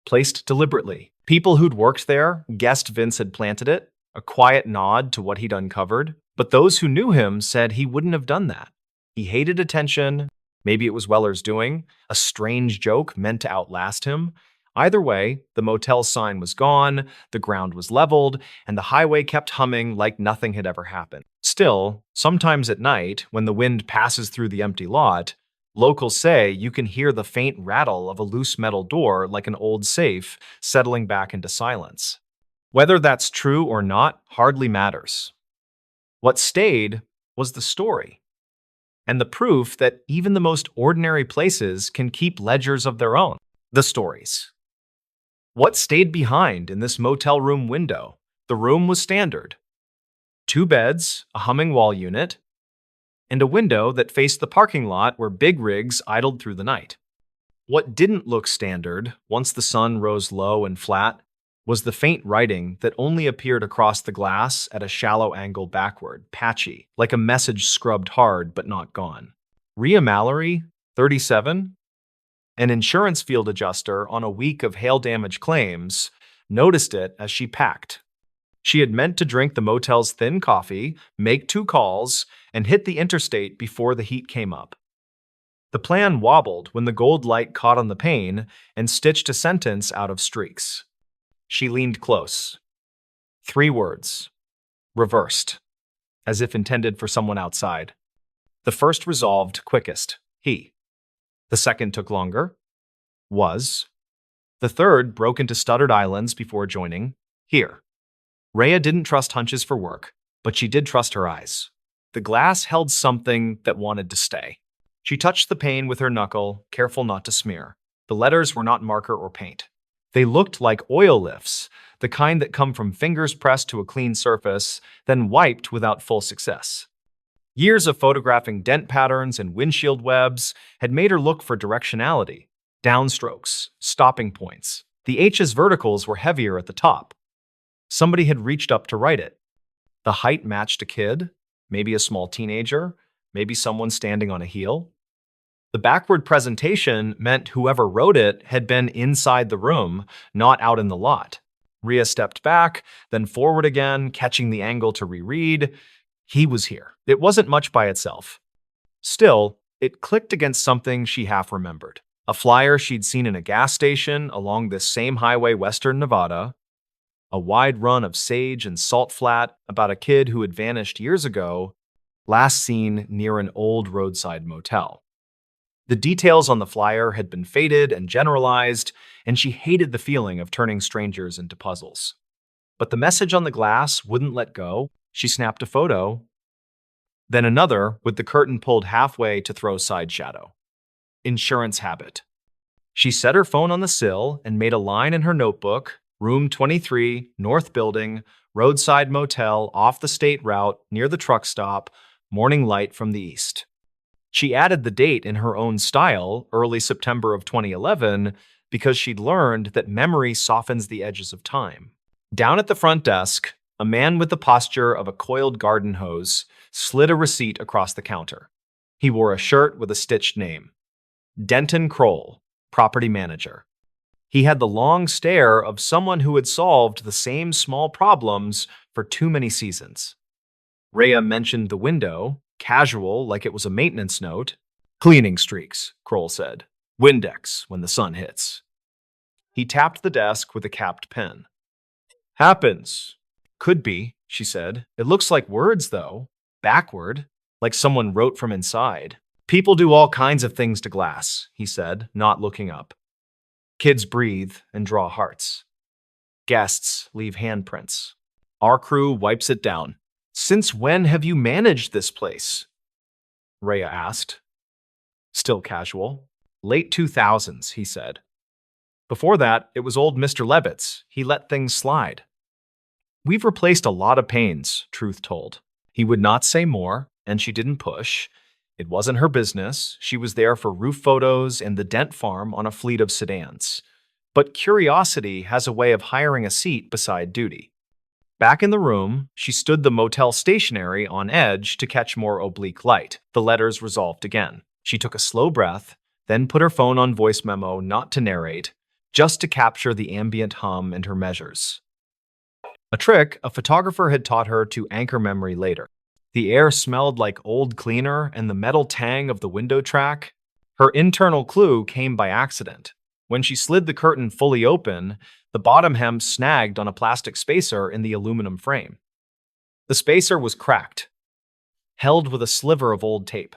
Placed deliberately. People who'd worked there guessed Vince had planted it, a quiet nod to what he'd uncovered, but those who knew him said he wouldn't have done that. He hated attention, maybe it was Weller's doing, a strange joke meant to outlast him. Either way, the motel's sign was gone, the ground was leveled, and the highway kept humming like nothing had ever happened. Still, sometimes at night, when the wind passes through the empty lot, locals say you can hear the faint rattle of a loose metal door like an old safe settling back into silence. Whether that's true or not hardly matters. What stayed was the story, and the proof that even the most ordinary places can keep ledgers of their own. The stories. What stayed behind in this motel room window? The room was standard. 2 beds, a humming wall unit, and a window that faced the parking lot where big rigs idled through the night. What didn't look standard, once the sun rose low and flat, was the faint writing that only appeared across the glass at a shallow angle backward, patchy, like a message scrubbed hard but not gone. Rhea Mallory, 37, an insurance field adjuster on a week of hail damage claims, noticed it as she packed. She had meant to drink the motel's thin coffee, make 2 calls, and hit the interstate before the heat came up. The plan wobbled when the gold light caught on the pane and stitched a sentence out of streaks. She leaned close. 3 words. Reversed. As if intended for someone outside. The first resolved quickest. He. The second took longer. Was. The third broke into stuttered islands before joining. Here. Rhea didn't trust hunches for work, but she did trust her eyes. The glass held something that wanted to stay. She touched the pane with her knuckle, careful not to smear. The letters were not marker or paint. They looked like oil lifts, the kind that come from fingers pressed to a clean surface, then wiped without full success. Years of photographing dent patterns and windshield webs had made her look for directionality, downstrokes, stopping points. The H's verticals were heavier at the top. Somebody had reached up to write it. The height matched a kid, maybe a small teenager, maybe someone standing on a heel. The backward presentation meant whoever wrote it had been inside the room, not out in the lot. Rhea stepped back, then forward again, catching the angle to reread. He was here. It wasn't much by itself. Still, it clicked against something she half remembered. A flyer she'd seen in a gas station along this same highway, western Nevada. A wide run of sage and salt flat about a kid who had vanished years ago, last seen near an old roadside motel. The details on the flyer had been faded and generalized, and she hated the feeling of turning strangers into puzzles. But the message on the glass wouldn't let go. She snapped a photo, then another with the curtain pulled halfway to throw side shadow. Insurance habit. She set her phone on the sill and made a line in her notebook, room 23, north building, roadside motel off the state route near the truck stop, morning light from the east. She added the date in her own style, early September of 2011, because she'd learned that memory softens the edges of time. Down at the front desk, a man with the posture of a coiled garden hose slid a receipt across the counter. He wore a shirt with a stitched name: Denton Kroll, property manager. He had the long stare of someone who had solved the same small problems for too many seasons. Rhea mentioned the window, casual like it was a maintenance note. Cleaning streaks, Kroll said. Windex when the sun hits. He tapped the desk with a capped pen. Happens. Could be, she said. It looks like words, though. Backward, like someone wrote from inside. People do all kinds of things to glass, he said, not looking up. Kids breathe and draw hearts. Guests leave handprints. Our crew wipes it down. Since when have you managed this place? Rhea asked. Still casual. Late 2000s, he said. Before that, it was old Mr. Levitt's. He let things slide. We've replaced a lot of panes, Truth told. He would not say more, and she didn't push. It wasn't her business. She was there for roof photos and the Dent farm on a fleet of sedans. But curiosity has a way of hiring a seat beside duty. Back in the room, she stood the motel stationery on edge to catch more oblique light. The letters resolved again. She took a slow breath, then put her phone on voice memo not to narrate, just to capture the ambient hum and her measures. A trick a photographer had taught her to anchor memory later. The air smelled like old cleaner and the metal tang of the window track. Her internal clue came by accident. When she slid the curtain fully open, the bottom hem snagged on a plastic spacer in the aluminum frame. The spacer was cracked, held with a sliver of old tape.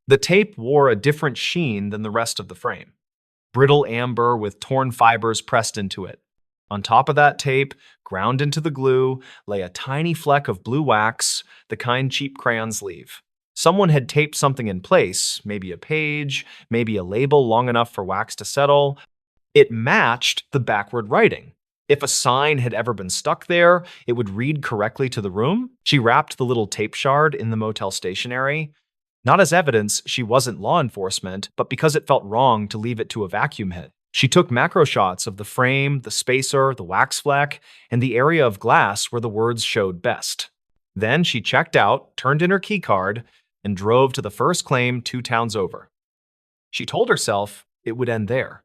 The tape wore a different sheen than the rest of the frame. Brittle amber with torn fibers pressed into it. On top of that tape, ground into the glue, lay a tiny fleck of blue wax, the kind cheap crayons leave. Someone had taped something in place, maybe a page, maybe a label long enough for wax to settle. It matched the backward writing. If a sign had ever been stuck there, it would read correctly to the room. She wrapped the little tape shard in the motel stationery. Not as evidence she wasn't law enforcement, but because it felt wrong to leave it to a vacuum head. She took macro shots of the frame, the spacer, the wax fleck, and the area of glass where the words showed best. Then she checked out, turned in her keycard, and drove to the first claim 2 towns over. She told herself it would end there.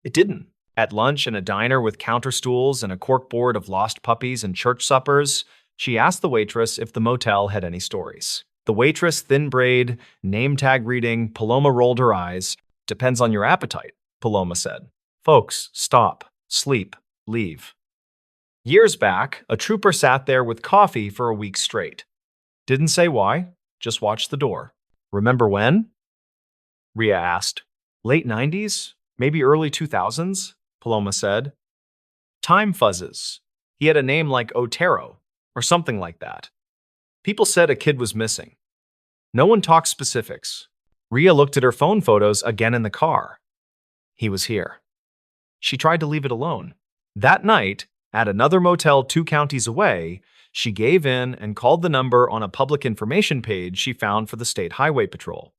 It didn't. At lunch in a diner with counter stools and a corkboard of lost puppies and church suppers, she asked the waitress if the motel had any stories. The waitress, thin braid, name tag reading, Paloma rolled her eyes. Depends on your appetite, Paloma said. Folks, stop, sleep, leave. Years back, a trooper sat there with coffee for a week straight. Didn't say why, just watched the door. Remember when? Rhea asked. Late 90s? Maybe early 2000s? Paloma said. Time fuzzes. He had a name like Otero, or something like that. People said a kid was missing. No one talked specifics. Rhea looked at her phone photos again in the car. He was here. She tried to leave it alone. That night, at another motel 2 counties away, she gave in and called the number on a public information page she found for the State Highway Patrol.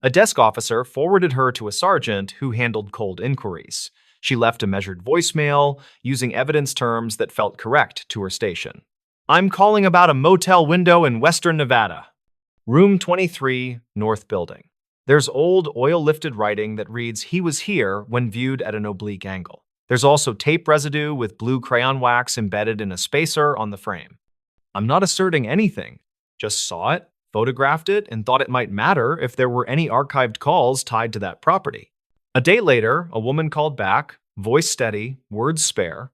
A desk officer forwarded her to a sergeant who handled cold inquiries. She left a measured voicemail, using evidence terms that felt correct to her station. I'm calling about a motel window in Western Nevada. Room 23, North Building. There's old oil-lifted writing that reads he was here when viewed at an oblique angle. There's also tape residue with blue crayon wax embedded in a spacer on the frame. I'm not asserting anything, just saw it, photographed it, and thought it might matter if there were any archived calls tied to that property. A day later, a woman called back, voice steady, words spare.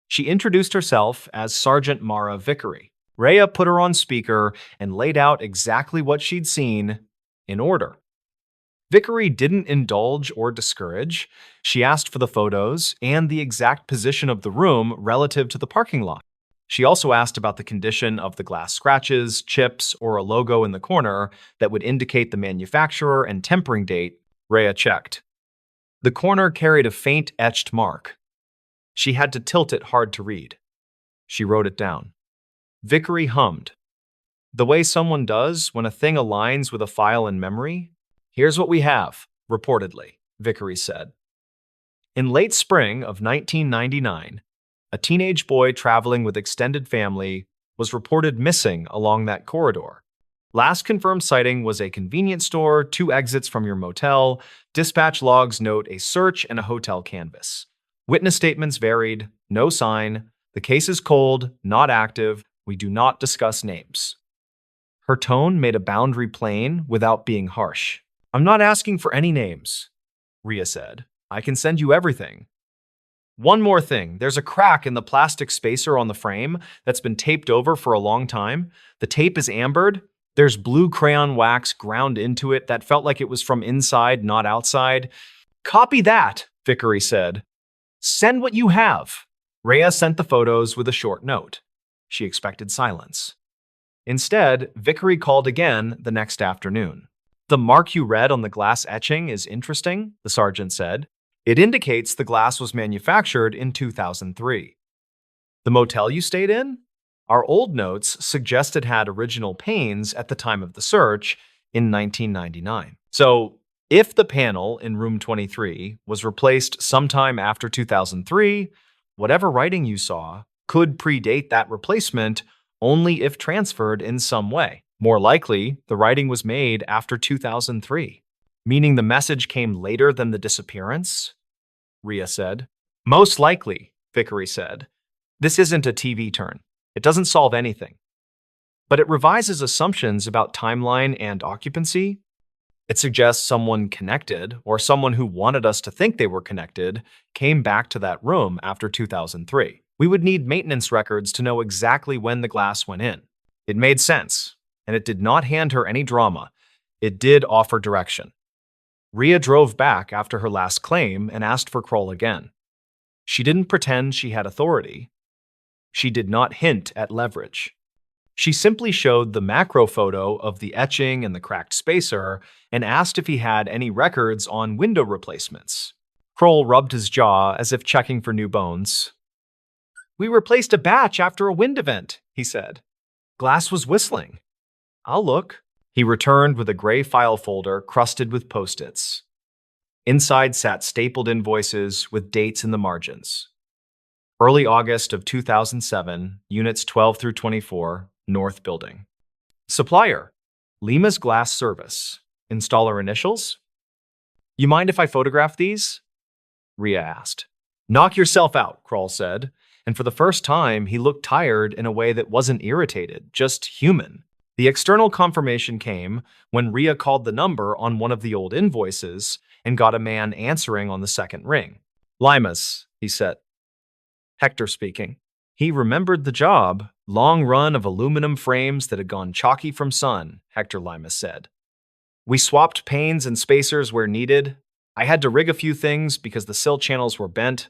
She introduced herself as Sergeant Mara Vickery. Rhea put her on speaker and laid out exactly what she'd seen in order. Vickery didn't indulge or discourage. She asked for the photos and the exact position of the room relative to the parking lot. She also asked about the condition of the glass scratches, chips, or a logo in the corner that would indicate the manufacturer and tempering date. Rhea checked. The corner carried a faint etched mark. She had to tilt it hard to read. She wrote it down. Vickery hummed. The way someone does when a thing aligns with a file in memory? Here's what we have, reportedly, Vickery said. In late spring of 1999, a teenage boy traveling with extended family was reported missing along that corridor. Last confirmed sighting was a convenience store, 2 exits from your motel. Dispatch logs note a search and a hotel canvas. Witness statements varied. No sign. The case is cold, not active. We do not discuss names. Her tone made a boundary plain without being harsh. I'm not asking for any names, Rhea said. I can send you everything. One more thing, there's a crack in the plastic spacer on the frame that's been taped over for a long time. The tape is ambered. There's blue crayon wax ground into it that felt like it was from inside, not outside. Copy that, Vickery said. Send what you have. Rhea sent the photos with a short note. She expected silence. Instead, Vickery called again the next afternoon. The mark you read on the glass etching is interesting, the sergeant said. It indicates the glass was manufactured in 2003. The motel you stayed in? Our old notes suggest it had original panes at the time of the search in 1999. So, if the panel in room 23 was replaced sometime after 2003, whatever writing you saw could predate that replacement only if transferred in some way. More likely, the writing was made after 2003. Meaning the message came later than the disappearance? Rhea said. Most likely, Vickery said. This isn't a TV turn. It doesn't solve anything. But it revises assumptions about timeline and occupancy. It suggests someone connected, or someone who wanted us to think they were connected, came back to that room after 2003. We would need maintenance records to know exactly when the glass went in. It made sense, and it did not hand her any drama. It did offer direction. Rhea drove back after her last claim and asked for Kroll again. She didn't pretend she had authority. She did not hint at leverage. She simply showed the macro photo of the etching and the cracked spacer and asked if he had any records on window replacements. Kroll rubbed his jaw as if checking for new bones. We replaced a batch after a wind event, he said. Glass was whistling. I'll look. He returned with a gray file folder crusted with Post-its. Inside sat stapled invoices with dates in the margins. Early August of 2007, Units 12 through 24, North Building. Supplier, Lima's Glass Service. Installer initials? You mind if I photograph these? Rhea asked. Knock yourself out, Kroll said, and for the first time, he looked tired in a way that wasn't irritated, just human. The external confirmation came when Rhea called the number on one of the old invoices and got a man answering on the second ring. Limas, he said. Hector speaking. He remembered the job, long run of aluminum frames that had gone chalky from sun, Hector Limas said. We swapped panes and spacers where needed. I had to rig a few things because the sill channels were bent.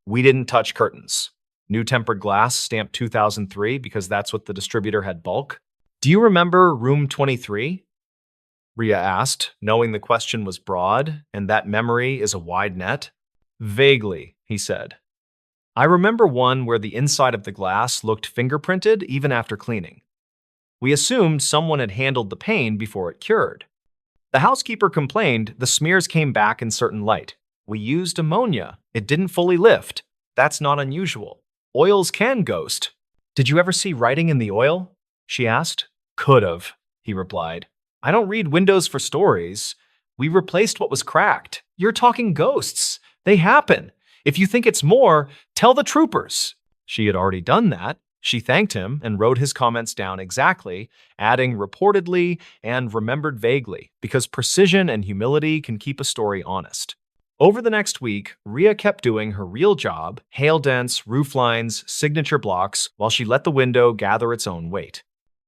We didn't touch curtains. New tempered glass stamped 2003 because that's what the distributor had bulk. Do you remember room 23? Rhea asked, knowing the question was broad and that memory is a wide net. Vaguely, he said. I remember one where the inside of the glass looked fingerprinted even after cleaning. We assumed someone had handled the pane before it cured. The housekeeper complained the smears came back in certain light. We used ammonia. It didn't fully lift. That's not unusual. Oils can ghost. Did you ever see writing in the oil? She asked. Could've, he replied. I don't read windows for stories. We replaced what was cracked. You're talking ghosts. They happen. If you think it's more, tell the troopers. She had already done that. She thanked him and wrote his comments down exactly, adding reportedly and remembered vaguely, because precision and humility can keep a story honest. Over the next week, Rhea kept doing her real job, hail dents, roof lines, signature blocks, while she let the window gather its own weight.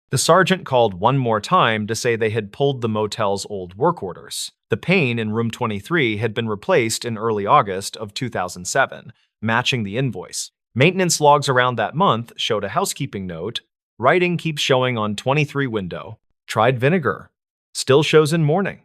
The sergeant called one more time to say they had pulled the motel's old work orders. The pane in room 23 had been replaced in early August of 2007, matching the invoice. Maintenance logs around that month showed a housekeeping note. Writing keeps showing on 23 window. Tried vinegar. Still shows in morning.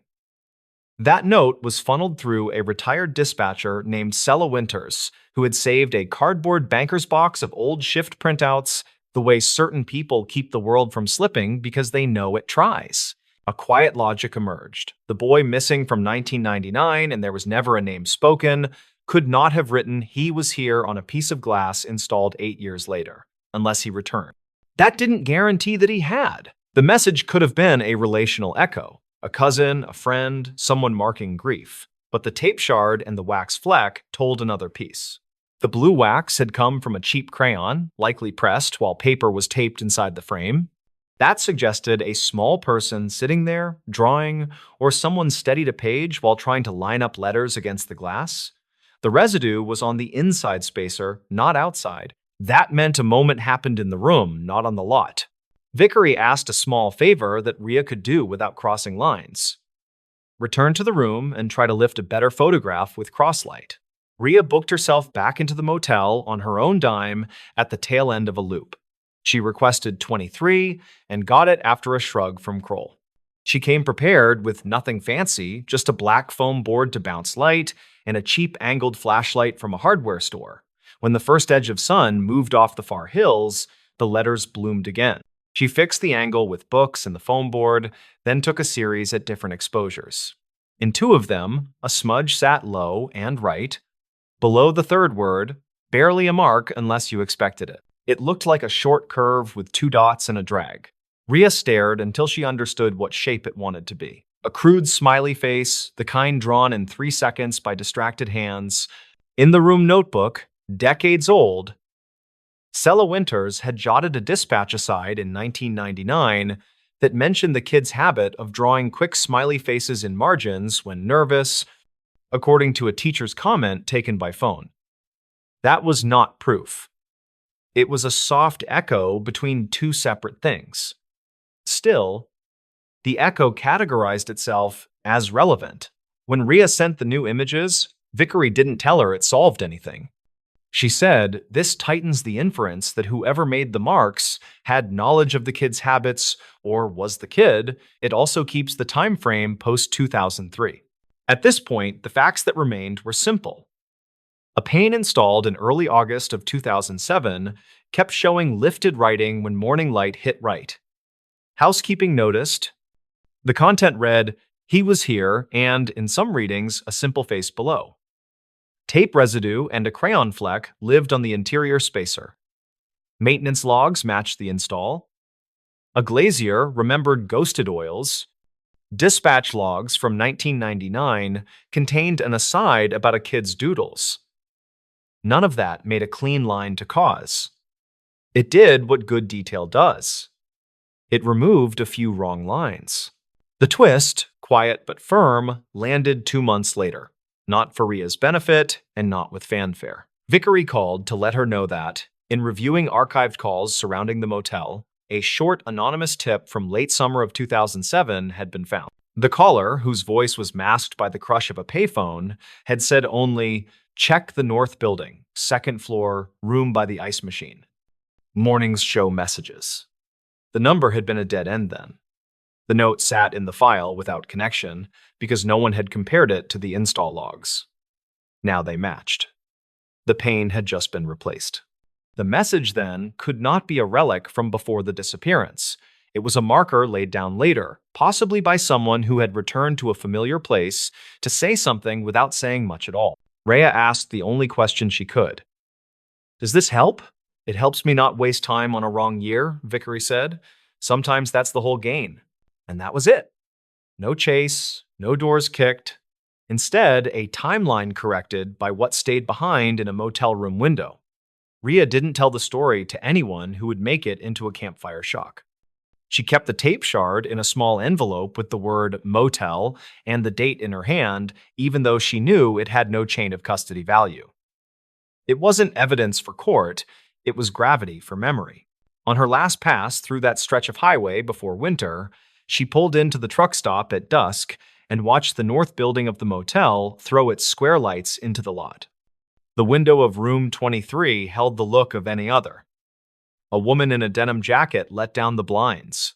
That note was funneled through a retired dispatcher named Sella Winters, who had saved a cardboard banker's box of old shift printouts, the way certain people keep the world from slipping because they know it tries. A quiet logic emerged. The boy missing from 1999 and there was never a name spoken could not have written he was here on a piece of glass installed 8 years later, unless he returned. That didn't guarantee that he had. The message could have been a relational echo, a cousin, a friend, someone marking grief. But the tape shard and the wax fleck told another piece. The blue wax had come from a cheap crayon, likely pressed while paper was taped inside the frame. That suggested a small person sitting there, drawing, or someone steadied a page while trying to line up letters against the glass. The residue was on the inside spacer, not outside. That meant a moment happened in the room, not on the lot. Vickery asked a small favor that Rhea could do without crossing lines. Return to the room and try to lift a better photograph with crosslight. Rhea booked herself back into the motel on her own dime at the tail end of a loop. She requested 23 and got it after a shrug from Kroll. She came prepared with nothing fancy, just a black foam board to bounce light and a cheap angled flashlight from a hardware store. When the first edge of sun moved off the far hills, the letters bloomed again. She fixed the angle with books and the foam board, then took a series at different exposures. In two of them, a smudge sat low and right. Below the third word, barely a mark unless you expected it. It looked like a short curve with 2 dots and a drag. Rhea stared until she understood what shape it wanted to be. A crude smiley face, the kind drawn in 3 seconds by distracted hands. In the room notebook, decades old, Sella Winters had jotted a dispatch aside in 1999 that mentioned the kid's habit of drawing quick smiley faces in margins when nervous, according to a teacher's comment taken by phone. That was not proof. It was a soft echo between two separate things. Still, the echo categorized itself as relevant. When Rhea sent the new images, Vickery didn't tell her it solved anything. She said, this tightens the inference that whoever made the marks had knowledge of the kid's habits or was the kid. It also keeps the time frame post-2003. At this point, the facts that remained were simple. A pane installed in early August of 2007 kept showing lifted writing when morning light hit right. Housekeeping noticed. The content read, he was here, and, in some readings, a simple face below. Tape residue and a crayon fleck lived on the interior spacer. Maintenance logs matched the install. A glazier remembered ghosted oils. Dispatch logs from 1999 contained an aside about a kid's doodles. None of that made a clean line to cause. It did what good detail does. It removed a few wrong lines. The twist, quiet but firm, landed 2 months later. Not for Rhea's benefit, and not with fanfare. Vickery called to let her know that, in reviewing archived calls surrounding the motel, a short anonymous tip from late summer of 2007 had been found. The caller, whose voice was masked by the crush of a payphone, had said only, check the north building, 2nd floor, room by the ice machine. Mornings show messages. The number had been a dead end then. The note sat in the file without connection because no one had compared it to the install logs. Now they matched. The pane had just been replaced. The message, then, could not be a relic from before the disappearance. It was a marker laid down later, possibly by someone who had returned to a familiar place to say something without saying much at all. Rhea asked the only question she could. Does this help? It helps me not waste time on a wrong year, Vickery said. Sometimes that's the whole gain. And that was it. No chase, no doors kicked. Instead, a timeline corrected by what stayed behind in a motel room window. Rhea didn't tell the story to anyone who would make it into a campfire shock. She kept the tape shard in a small envelope with the word motel and the date in her hand, even though she knew it had no chain of custody value. It wasn't evidence for court, it was gravity for memory. On her last pass through that stretch of highway before winter, she pulled into the truck stop at dusk and watched the north building of the motel throw its square lights into the lot. The window of room 23 held the look of any other. A woman in a denim jacket let down the blinds.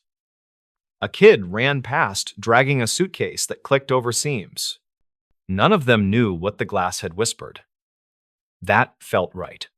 A kid ran past, dragging a suitcase that clicked over seams. None of them knew what the glass had whispered. That felt right.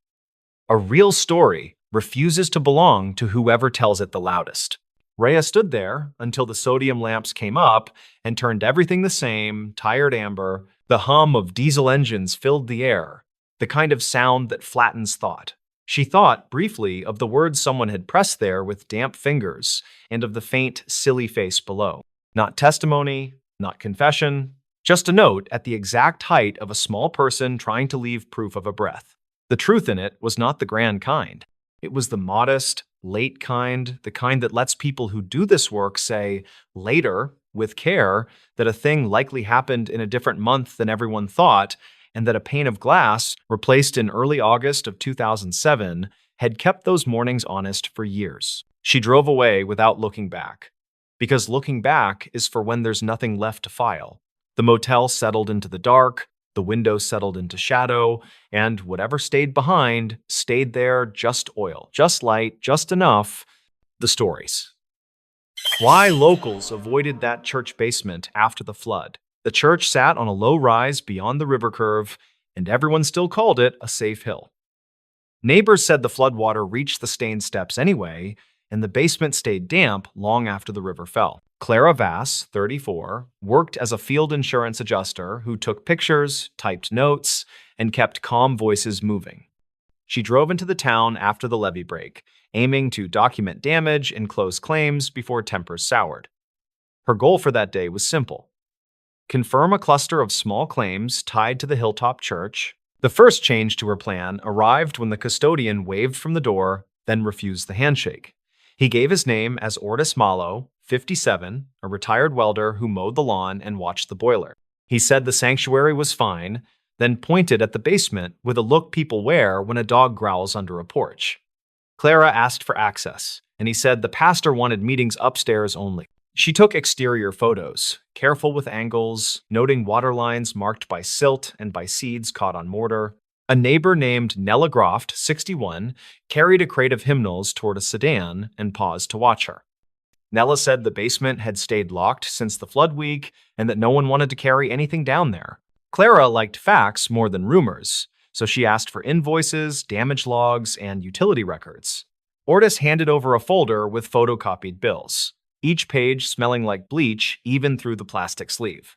A real story refuses to belong to whoever tells it the loudest. Rhea stood there until the sodium lamps came up and turned everything the same, tired amber. The hum of diesel engines filled the air, the kind of sound that flattens thought. She thought, briefly, of the words someone had pressed there with damp fingers and of the faint, silly face below. Not testimony, not confession, just a note at the exact height of a small person trying to leave proof of a breath. The truth in it was not the grand kind. It was the modest, late kind, the kind that lets people who do this work say later, with care, that a thing likely happened in a different month than everyone thought, and that a pane of glass, replaced in early August of 2007, had kept those mornings honest for years. She drove away without looking back, because looking back is for when there's nothing left to file. The motel settled into the dark, the window settled into shadow, and whatever stayed behind stayed there, just oil, just light, just enough. The stories. Why locals avoided that church basement after the flood. The church sat on a low rise beyond the river curve, and everyone still called it a safe hill. Neighbors said the floodwater reached the stained steps anyway, and the basement stayed damp long after the river fell. Clara Vass, 34, worked as a field insurance adjuster who took pictures, typed notes, and kept calm voices moving. She drove into the town after the levee break, aiming to document damage and close claims before tempers soured. Her goal for that day was simple: confirm a cluster of small claims tied to the hilltop church. The first change to her plan arrived when the custodian waved from the door, then refused the handshake. He gave his name as Ortis Malo, 57, a retired welder who mowed the lawn and watched the boiler. He said the sanctuary was fine, then pointed at the basement with a look people wear when a dog growls under a porch. Clara asked for access, and he said the pastor wanted meetings upstairs only. She took exterior photos, careful with angles, noting water lines marked by silt and by seeds caught on mortar. A neighbor named Nella Groft, 61, carried a crate of hymnals toward a sedan and paused to watch her. Nella said the basement had stayed locked since the flood week and that no one wanted to carry anything down there. Clara liked facts more than rumors, so she asked for invoices, damage logs, and utility records. Ortis handed over a folder with photocopied bills, each page smelling like bleach even through the plastic sleeve.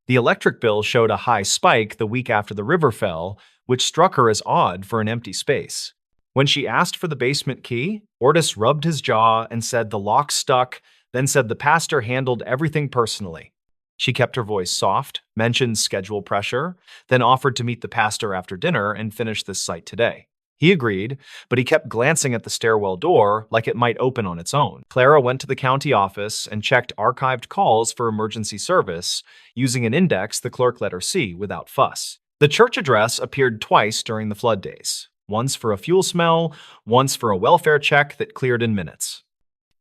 The electric bill showed a high spike the week after the river fell, which struck her as odd for an empty space. When she asked for the basement key, Ortis rubbed his jaw and said the lock stuck, then said the pastor handled everything personally. She kept her voice soft, mentioned schedule pressure, then offered to meet the pastor after dinner and finish this site today. He agreed, but he kept glancing at the stairwell door like it might open on its own. Clara went to the county office and checked archived calls for emergency service, using an index the clerk let her see without fuss. The church address appeared twice during the flood days, once for a fuel smell, once for a welfare check that cleared in minutes.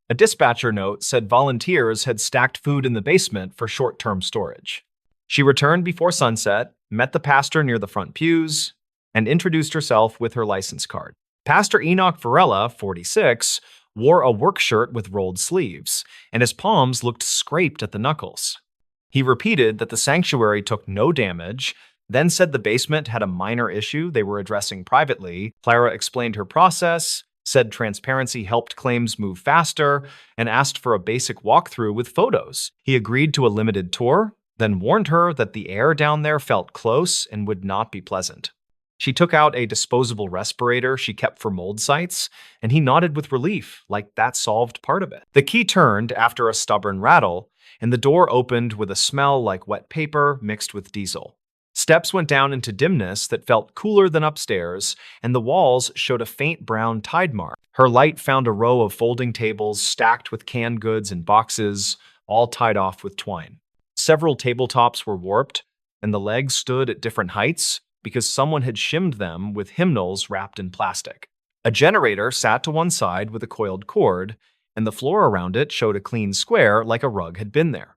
A dispatcher note said volunteers had stacked food in the basement for short-term storage. She returned before sunset, met the pastor near the front pews, and introduced herself with her license card. Pastor Enoch Varela, 46, wore a work shirt with rolled sleeves, and his palms looked scraped at the knuckles. He repeated that the sanctuary took no damage, then said the basement had a minor issue they were addressing privately. Clara explained her process, said transparency helped claims move faster, and asked for a basic walkthrough with photos. He agreed to a limited tour, then warned her that the air down there felt close and would not be pleasant. She took out a disposable respirator she kept for mold sites, and he nodded with relief, like that solved part of it. The key turned after a stubborn rattle, and the door opened with a smell like wet paper mixed with diesel. Steps went down into dimness that felt cooler than upstairs, and the walls showed a faint brown tide mark. Her light found a row of folding tables stacked with canned goods and boxes, all tied off with twine. Several tabletops were warped, and the legs stood at different heights because someone had shimmed them with hymnals wrapped in plastic. A generator sat to one side with a coiled cord, and the floor around it showed a clean square like a rug had been there.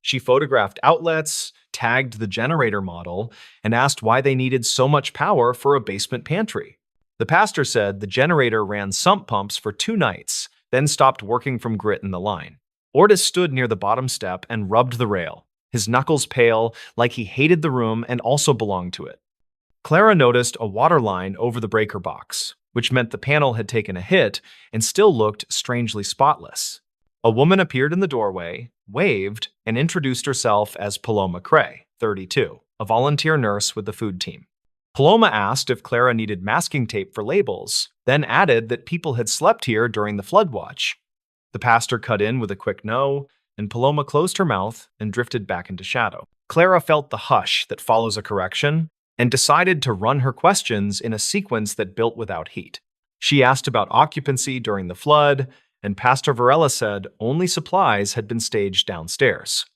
She photographed outlets, tagged the generator model, and asked why they needed so much power for a basement pantry. The pastor said the generator ran sump pumps for 2 nights, then stopped working from grit in the line. Ortis stood near the bottom step and rubbed the rail, his knuckles pale, like he hated the room and also belonged to it. Clara noticed a water line over the breaker box, which meant the panel had taken a hit and still looked strangely spotless. A woman appeared in the doorway, waved, and introduced herself as Paloma Cray, 32, a volunteer nurse with the food team. Paloma asked if Clara needed masking tape for labels, then added that people had slept here during the flood watch. The pastor cut in with a quick no, and Paloma closed her mouth and drifted back into shadow. Clara felt the hush that follows a correction and decided to run her questions in a sequence that built without heat. She asked about occupancy during the flood, and Pastor Varela said only supplies had been staged downstairs.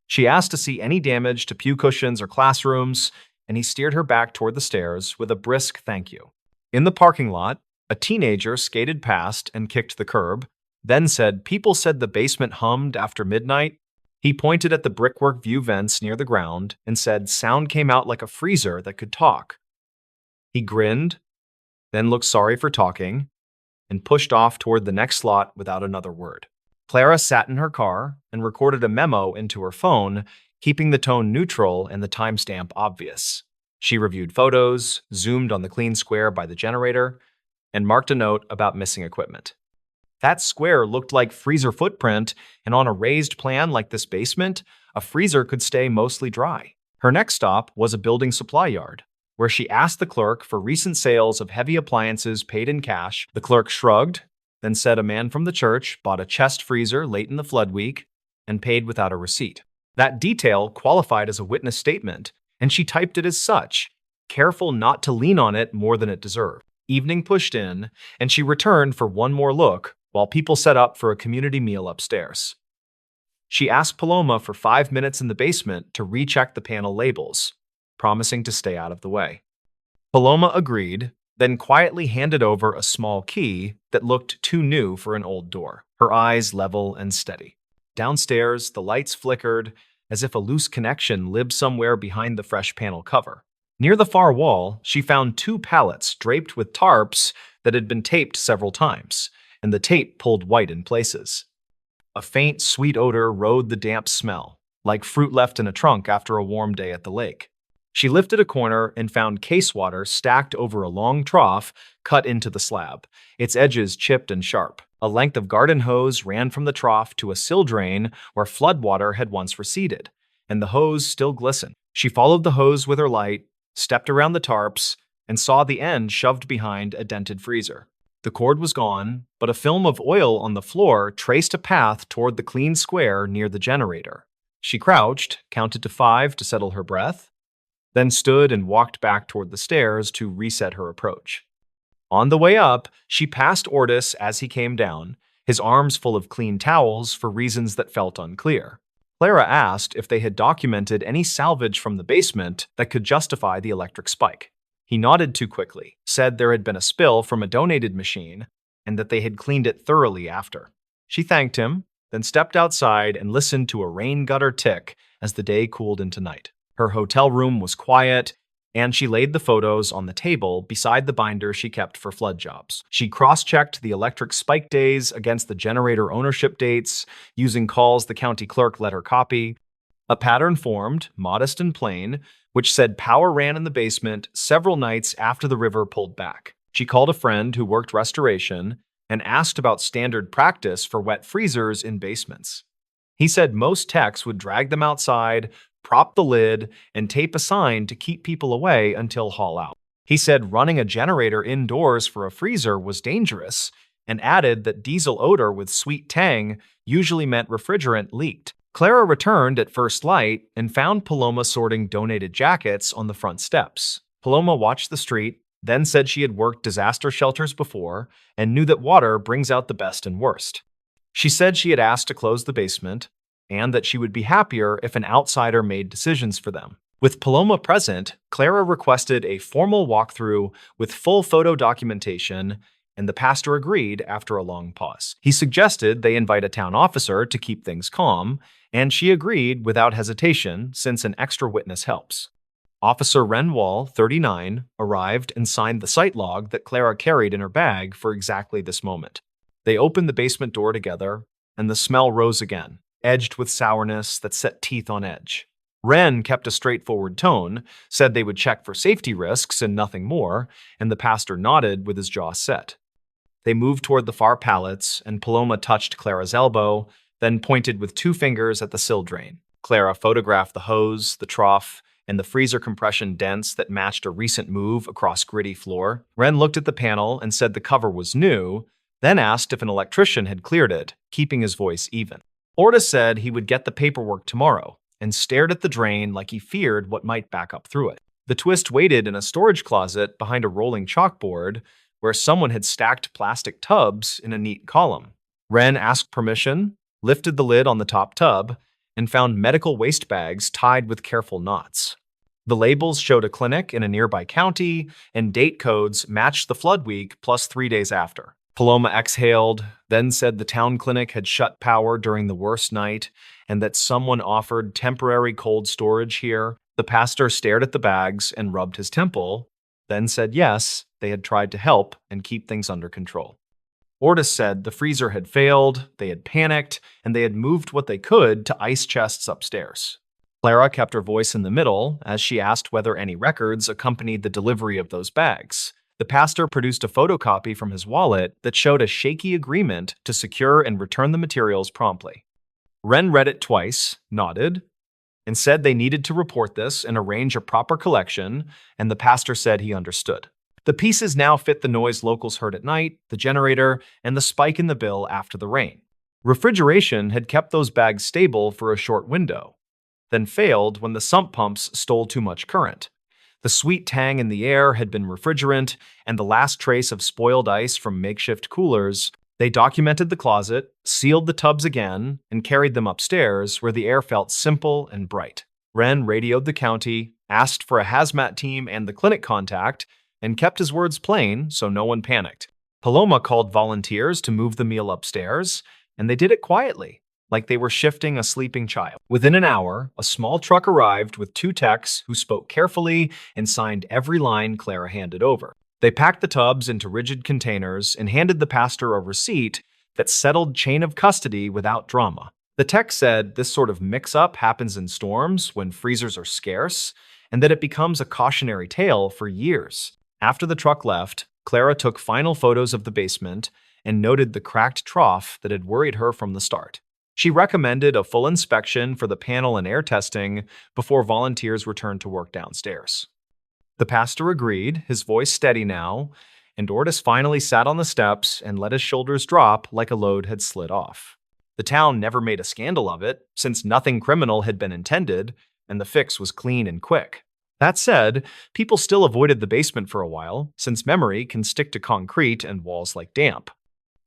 She asked to see any damage to pew cushions or classrooms, and he steered her back toward the stairs with a brisk thank you. In the parking lot, a teenager skated past and kicked the curb, then said people said the basement hummed after midnight. He pointed at the brickwork view vents near the ground and said sound came out like a freezer that could talk. He grinned, then looked sorry for talking, and pushed off toward the next slot without another word. Clara sat in her car and recorded a memo into her phone, keeping the tone neutral and the timestamp obvious. She reviewed photos, zoomed on the clean square by the generator, and marked a note about missing equipment. That square looked like freezer footprint, and on a raised plan like this basement, a freezer could stay mostly dry. Her next stop was a building supply yard, where she asked the clerk for recent sales of heavy appliances paid in cash. The clerk shrugged, then said a man from the church bought a chest freezer late in the flood week and paid without a receipt. That detail qualified as a witness statement, and she typed it as such, careful not to lean on it more than it deserved. Evening pushed in, and she returned for one more look while people set up for a community meal upstairs. She asked Paloma for 5 minutes in the basement to recheck the panel labels, promising to stay out of the way. Paloma agreed, then quietly handed over a small key that looked too new for an old door, her eyes level and steady. Downstairs, the lights flickered, as if a loose connection lived somewhere behind the fresh panel cover. Near the far wall, she found 2 pallets draped with tarps that had been taped several times, and the tape pulled white in places. A faint, sweet odor rode the damp smell, like fruit left in a trunk after a warm day at the lake. She lifted a corner and found case water stacked over a long trough cut into the slab, its edges chipped and sharp. A length of garden hose ran from the trough to a sill drain where floodwater had once receded, and the hose still glistened. She followed the hose with her light, stepped around the tarps, and saw the end shoved behind a dented freezer. The cord was gone, but a film of oil on the floor traced a path toward the clean square near the generator. She crouched, counted to 5 to settle her breath, then stood and walked back toward the stairs to reset her approach. On the way up, she passed Ordis as he came down, his arms full of clean towels for reasons that felt unclear. Clara asked if they had documented any salvage from the basement that could justify the electric spike. He nodded too quickly, said there had been a spill from a donated machine, and that they had cleaned it thoroughly after. She thanked him, then stepped outside and listened to a rain gutter tick as the day cooled into night. Her hotel room was quiet, and she laid the photos on the table beside the binder she kept for flood jobs. She cross-checked the electric spike days against the generator ownership dates, using calls the county clerk let her copy. A pattern formed, modest and plain, which said power ran in the basement several nights after the river pulled back. She called a friend who worked restoration and asked about standard practice for wet freezers in basements. He said most techs would drag them outside, prop the lid, and tape a sign to keep people away until haul out. He said running a generator indoors for a freezer was dangerous, and added that diesel odor with sweet tang usually meant refrigerant leaked. Clara returned at first light and found Paloma sorting donated jackets on the front steps. Paloma watched the street, then said she had worked disaster shelters before and knew that water brings out the best and worst. She said she had asked to close the basement and that she would be happier if an outsider made decisions for them. With Paloma present, Clara requested a formal walkthrough with full photo documentation, and the pastor agreed after a long pause. He suggested they invite a town officer to keep things calm, and she agreed without hesitation since an extra witness helps. Officer Renwall, 39, arrived and signed the site log that Clara carried in her bag for exactly this moment. They opened the basement door together, and the smell rose again, edged with sourness that set teeth on edge. Wren kept a straightforward tone, said they would check for safety risks and nothing more, and the pastor nodded with his jaw set. They moved toward the far pallets, and Paloma touched Clara's elbow, then pointed with two fingers at the sill drain. Clara photographed the hose, the trough, and the freezer compression dents that matched a recent move across gritty floor. Wren looked at the panel and said the cover was new, then asked if an electrician had cleared it, keeping his voice even. Orta said he would get the paperwork tomorrow, and stared at the drain like he feared what might back up through it. The twist waited in a storage closet behind a rolling chalkboard where someone had stacked plastic tubs in a neat column. Wren asked permission, lifted the lid on the top tub, and found medical waste bags tied with careful knots. The labels showed a clinic in a nearby county, and date codes matched the flood week plus 3 days after. Paloma exhaled, then said the town clinic had shut power during the worst night and that someone offered temporary cold storage here. The pastor stared at the bags and rubbed his temple, then said yes, they had tried to help and keep things under control. Orta said the freezer had failed, they had panicked, and they had moved what they could to ice chests upstairs. Clara kept her voice in the middle as she asked whether any records accompanied the delivery of those bags. The pastor produced a photocopy from his wallet that showed a shaky agreement to secure and return the materials promptly. Wren read it twice, nodded, and said they needed to report this and arrange a proper collection, and the pastor said he understood. The pieces now fit the noise locals heard at night, the generator, and the spike in the bill after the rain. Refrigeration had kept those bags stable for a short window, then failed when the sump pumps stole too much current. The sweet tang in the air had been refrigerant, and the last trace of spoiled ice from makeshift coolers. They documented the closet, sealed the tubs again, and carried them upstairs where the air felt simple and bright. Wren radioed the county, asked for a hazmat team and the clinic contact, and kept his words plain so no one panicked. Paloma called volunteers to move the meal upstairs, and they did it quietly, like they were shifting a sleeping child. Within an hour, a small truck arrived with 2 techs who spoke carefully and signed every line Clara handed over. They packed the tubs into rigid containers and handed the pastor a receipt that settled chain of custody without drama. The tech said this sort of mix-up happens in storms when freezers are scarce, and that it becomes a cautionary tale for years. After the truck left, Clara took final photos of the basement and noted the cracked trough that had worried her from the start. She recommended a full inspection for the panel and air testing before volunteers returned to work downstairs. The pastor agreed, his voice steady now, and Ortis finally sat on the steps and let his shoulders drop like a load had slid off. The town never made a scandal of it, since nothing criminal had been intended, and the fix was clean and quick. That said, people still avoided the basement for a while, since memory can stick to concrete and walls like damp.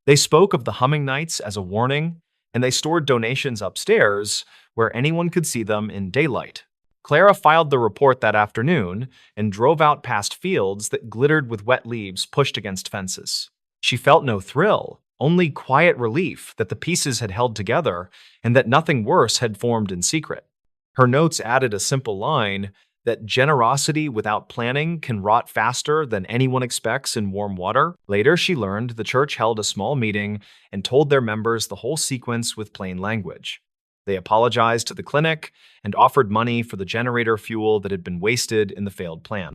They spoke of the humming nights as a warning, and they stored donations upstairs where anyone could see them in daylight. Clara filed the report that afternoon and drove out past fields that glittered with wet leaves pushed against fences. She felt no thrill, only quiet relief that the pieces had held together and that nothing worse had formed in secret. Her notes added a simple line that generosity without planning can rot faster than anyone expects in warm water. Later, she learned the church held a small meeting and told their members the whole sequence with plain language. They apologized to the clinic and offered money for the generator fuel that had been wasted in the failed plan.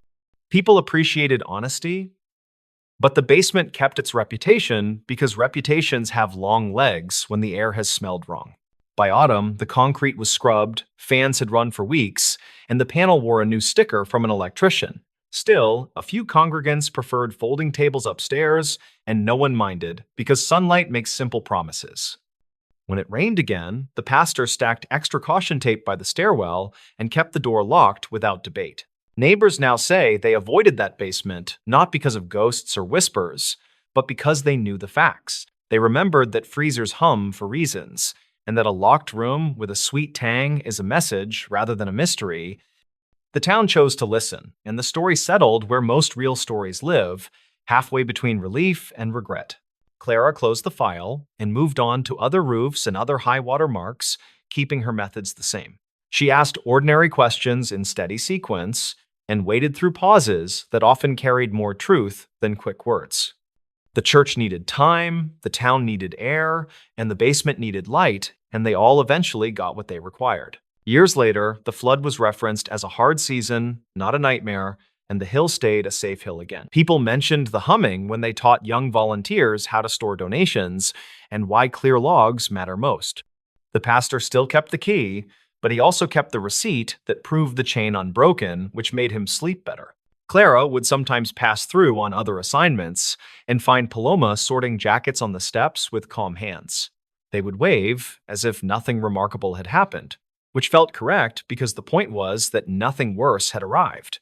People appreciated honesty, but the basement kept its reputation because reputations have long legs when the air has smelled wrong. By autumn, the concrete was scrubbed, fans had run for weeks, and the panel wore a new sticker from an electrician. Still, a few congregants preferred folding tables upstairs, and no one minded because sunlight makes simple promises. When it rained again, the pastor stacked extra caution tape by the stairwell and kept the door locked without debate. Neighbors now say they avoided that basement not because of ghosts or whispers, but because they knew the facts. They remembered that freezers hum for reasons, and that a locked room with a sweet tang is a message rather than a mystery. The town chose to listen, and the story settled where most real stories live, halfway between relief and regret. Clara closed the file and moved on to other roofs and other high-water marks, keeping her methods the same. She asked ordinary questions in steady sequence and waded through pauses that often carried more truth than quick words. The church needed time, the town needed air, and the basement needed light, and they all eventually got what they required. Years later, the flood was referenced as a hard season, not a nightmare, and the hill stayed a safe hill again. People mentioned the humming when they taught young volunteers how to store donations and why clear logs matter most. The pastor still kept the key, but he also kept the receipt that proved the chain unbroken, which made him sleep better. Clara would sometimes pass through on other assignments and find Paloma sorting jackets on the steps with calm hands. They would wave as if nothing remarkable had happened, which felt correct because the point was that nothing worse had arrived.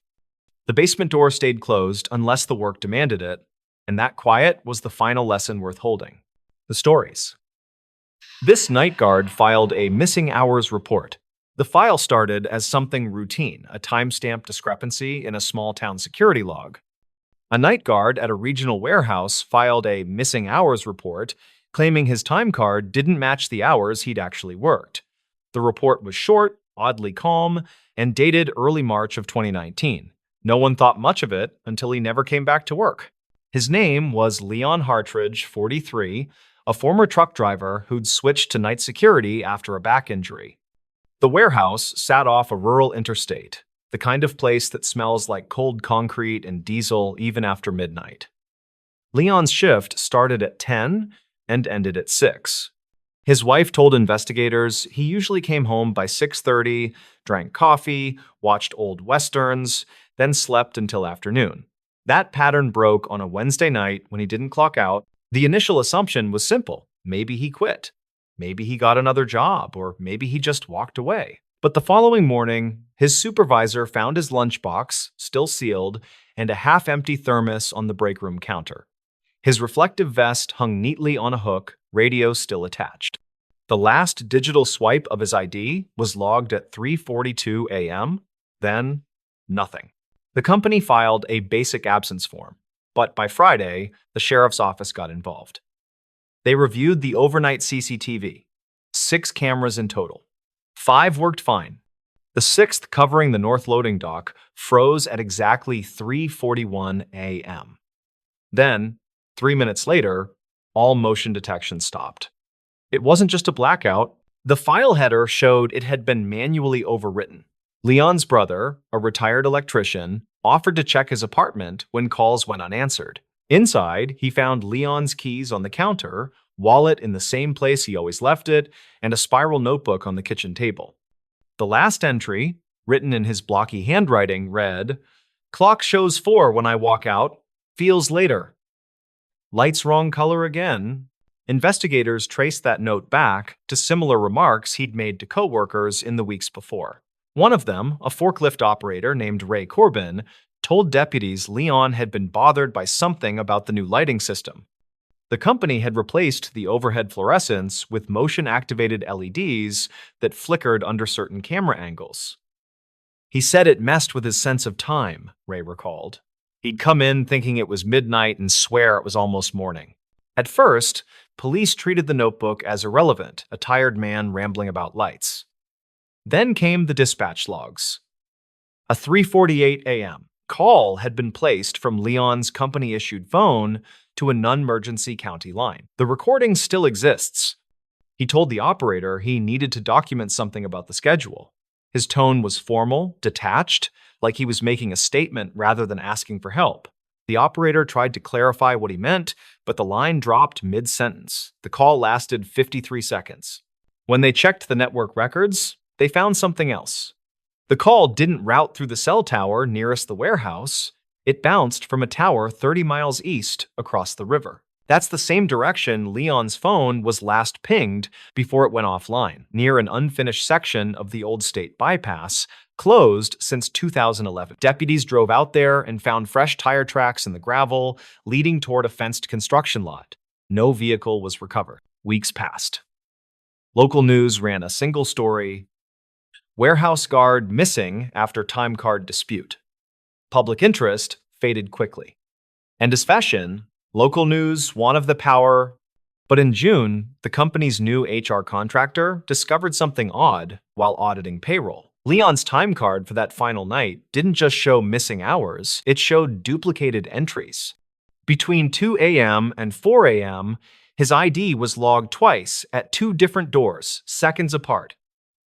The basement door stayed closed unless the work demanded it, and that quiet was the final lesson worth holding. The stories. This night guard filed a missing hours report. The file started as something routine, a timestamp discrepancy in a small town security log. A night guard at a regional warehouse filed a missing hours report, claiming his time card didn't match the hours he'd actually worked. The report was short, oddly calm, and dated early March of 2019. No one thought much of it until he never came back to work. His name was Leon Hartridge, 43, a former truck driver who'd switched to night security after a back injury. The warehouse sat off a rural interstate, the kind of place that smells like cold concrete and diesel even after midnight. Leon's shift started at 10 and ended at 6. His wife told investigators he usually came home by 6:30, drank coffee, watched old westerns, then slept until afternoon. That pattern broke on a Wednesday night when he didn't clock out. The initial assumption was simple. Maybe he quit. Maybe he got another job, or maybe he just walked away. But the following morning, his supervisor found his lunchbox, still sealed, and a half-empty thermos on the break room counter. His reflective vest hung neatly on a hook, radio still attached. The last digital swipe of his ID was logged at 3:42 a.m., then nothing. The company filed a basic absence form, but by Friday, the sheriff's office got involved. They reviewed the overnight CCTV, 6 cameras in total. 5 worked fine. The 6th, covering the north loading dock, froze at exactly 3:41 a.m. Then, 3 minutes later, all motion detection stopped. It wasn't just a blackout. The file header showed it had been manually overwritten. Leon's brother, a retired electrician, offered to check his apartment when calls went unanswered. Inside, he found Leon's keys on the counter, wallet in the same place he always left it, and a spiral notebook on the kitchen table. The last entry, written in his blocky handwriting, read, "Clock shows 4 when I walk out. Feels later. Light's wrong color again." Investigators traced that note back to similar remarks he'd made to coworkers in the weeks before. One of them, a forklift operator named Ray Corbin, told deputies Leon had been bothered by something about the new lighting system. The company had replaced the overhead fluorescents with motion-activated LEDs that flickered under certain camera angles. He said it messed with his sense of time, Ray recalled. He'd come in thinking it was midnight and swear it was almost morning. At first, police treated the notebook as irrelevant, a tired man rambling about lights. Then came the dispatch logs. A 3:48 a.m. call had been placed from Leon's company-issued phone to a non-emergency county line. The recording still exists. He told the operator he needed to document something about the schedule. His tone was formal, detached, like he was making a statement rather than asking for help. The operator tried to clarify what he meant, but the line dropped mid-sentence. The call lasted 53 seconds. When they checked the network records, they found something else. The call didn't route through the cell tower nearest the warehouse. It bounced from a tower 30 miles east across the river. That's the same direction Leon's phone was last pinged before it went offline, near an unfinished section of the old state bypass, closed since 2011. Deputies drove out there and found fresh tire tracks in the gravel, leading toward a fenced construction lot. No vehicle was recovered. Weeks passed. Local news ran a single story: warehouse guard missing after time card dispute. Public interest faded quickly. And as fashion, local news wanted the power. But in June, the company's new HR contractor discovered something odd while auditing payroll. Leon's time card for that final night didn't just show missing hours, it showed duplicated entries. Between 2 a.m. and 4 a.m., his ID was logged twice at 2 different doors, seconds apart.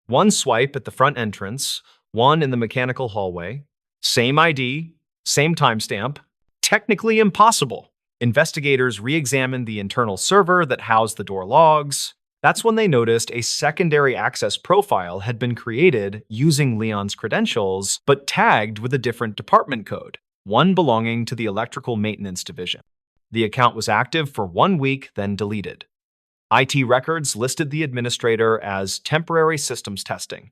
One swipe at the front entrance, one in the mechanical hallway. Same ID, same timestamp. Technically impossible. Investigators re-examined the internal server that housed the door logs. That's when they noticed a secondary access profile had been created using Leon's credentials, but tagged with a different department code, one belonging to the electrical maintenance division. The account was active for 1 week, then deleted. IT records listed the administrator as temporary systems testing.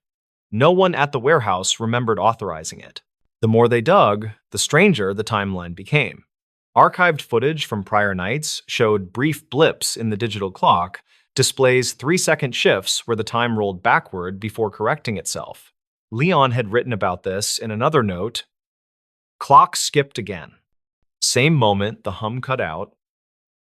No one at the warehouse remembered authorizing it. The more they dug, the stranger the timeline became. Archived footage from prior nights showed brief blips in the digital clock, displays 3-second shifts where the time rolled backward before correcting itself. Leon had written about this in another note. Clock skipped again. Same moment the hum cut out.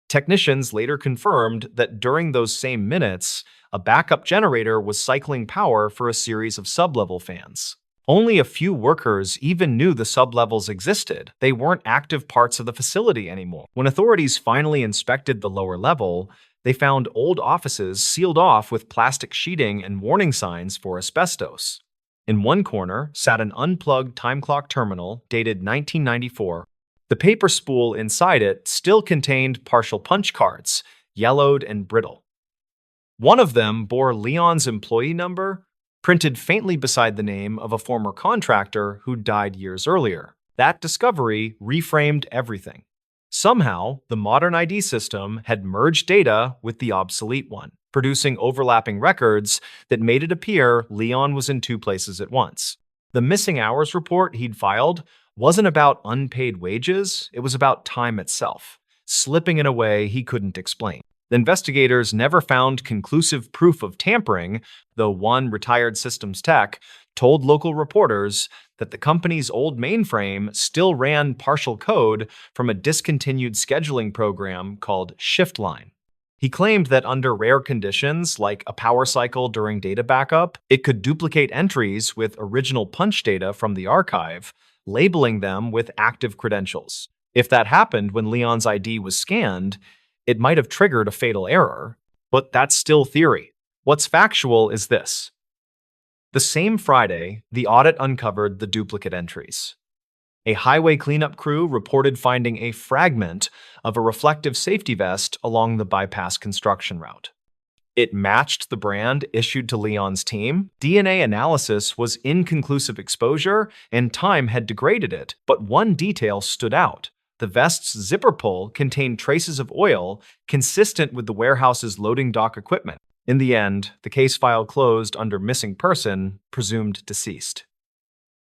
Technicians later confirmed that during those same minutes, a backup generator was cycling power for a series of sublevel fans. Only a few workers even knew the sublevels existed. They weren't active parts of the facility anymore. When authorities finally inspected the lower level, they found old offices sealed off with plastic sheeting and warning signs for asbestos. In one corner sat an unplugged time clock terminal dated 1994. The paper spool inside it still contained partial punch cards, yellowed and brittle. One of them bore Leon's employee number, printed faintly beside the name of a former contractor who died years earlier. That discovery reframed everything. Somehow, the modern ID system had merged data with the obsolete one, producing overlapping records that made it appear Leon was in 2 places at once. The missing hours report he'd filed wasn't about unpaid wages, it was about time itself, slipping in a way he couldn't explain. The investigators never found conclusive proof of tampering, though one retired systems tech told local reporters that the company's old mainframe still ran partial code from a discontinued scheduling program called ShiftLine. He claimed that under rare conditions, like a power cycle during data backup, it could duplicate entries with original punch data from the archive, labeling them with active credentials. If that happened when Leon's ID was scanned, it might have triggered a fatal error, but that's still theory. What's factual is this. The same Friday, the audit uncovered the duplicate entries. A highway cleanup crew reported finding a fragment of a reflective safety vest along the bypass construction route. It matched the brand issued to Leon's team. DNA analysis was inconclusive exposure, and time had degraded it, but one detail stood out. The vest's zipper pull contained traces of oil consistent with the warehouse's loading dock equipment. In the end, the case file closed under missing person, presumed deceased.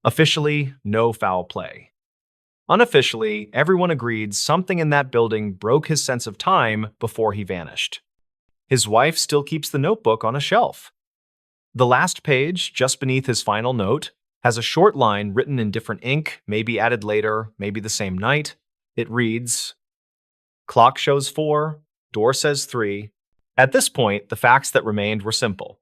Officially, no foul play. Unofficially, everyone agreed something in that building broke his sense of time before he vanished. His wife still keeps the notebook on a shelf. The last page, just beneath his final note, has a short line written in different ink, maybe added later, maybe the same night. It reads, "Clock shows 4, door says 3. At this point, the facts that remained were simple.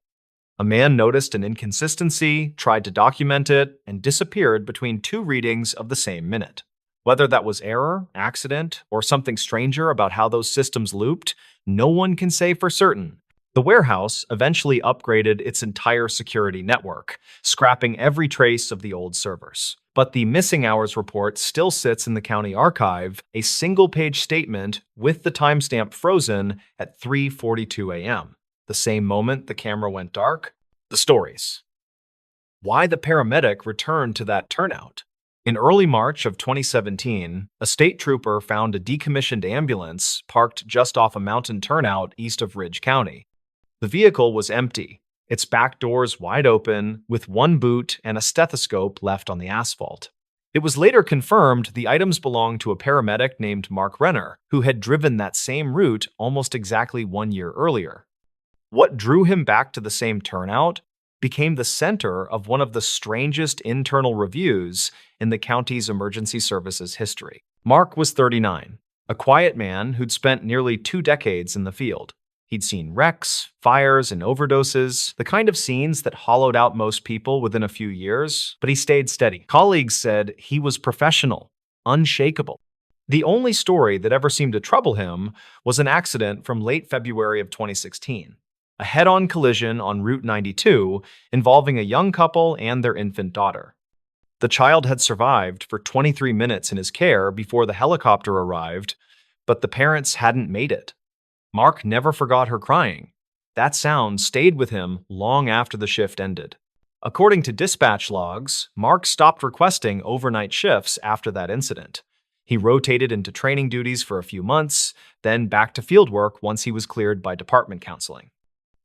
A man noticed an inconsistency, tried to document it, and disappeared between 2 readings of the same minute. Whether that was error, accident, or something stranger about how those systems looped, no one can say for certain. The warehouse eventually upgraded its entire security network, scrapping every trace of the old servers. But the missing hours report still sits in the county archive, a single-page statement with the timestamp frozen at 3:42 a.m., the same moment the camera went dark. The stories. Why the paramedic returned to that turnout. In early March of 2017, a state trooper found a decommissioned ambulance parked just off a mountain turnout east of Ridge County. The vehicle was empty, its back doors wide open, with one boot and a stethoscope left on the asphalt. It was later confirmed the items belonged to a paramedic named Mark Renner, who had driven that same route almost exactly 1 year earlier. What drew him back to the same turnout became the center of one of the strangest internal reviews in the county's emergency services history. Mark was 39, a quiet man who'd spent nearly 2 decades in the field. He'd seen wrecks, fires, and overdoses, the kind of scenes that hollowed out most people within a few years, but he stayed steady. Colleagues said he was professional, unshakable. The only story that ever seemed to trouble him was an accident from late February of 2016. a head-on collision on Route 92 involving a young couple and their infant daughter. The child had survived for 23 minutes in his care before the helicopter arrived, but the parents hadn't made it. Mark never forgot her crying. That sound stayed with him long after the shift ended. According to dispatch logs, Mark stopped requesting overnight shifts after that incident. He rotated into training duties for a few months, then back to field work once he was cleared by department counseling.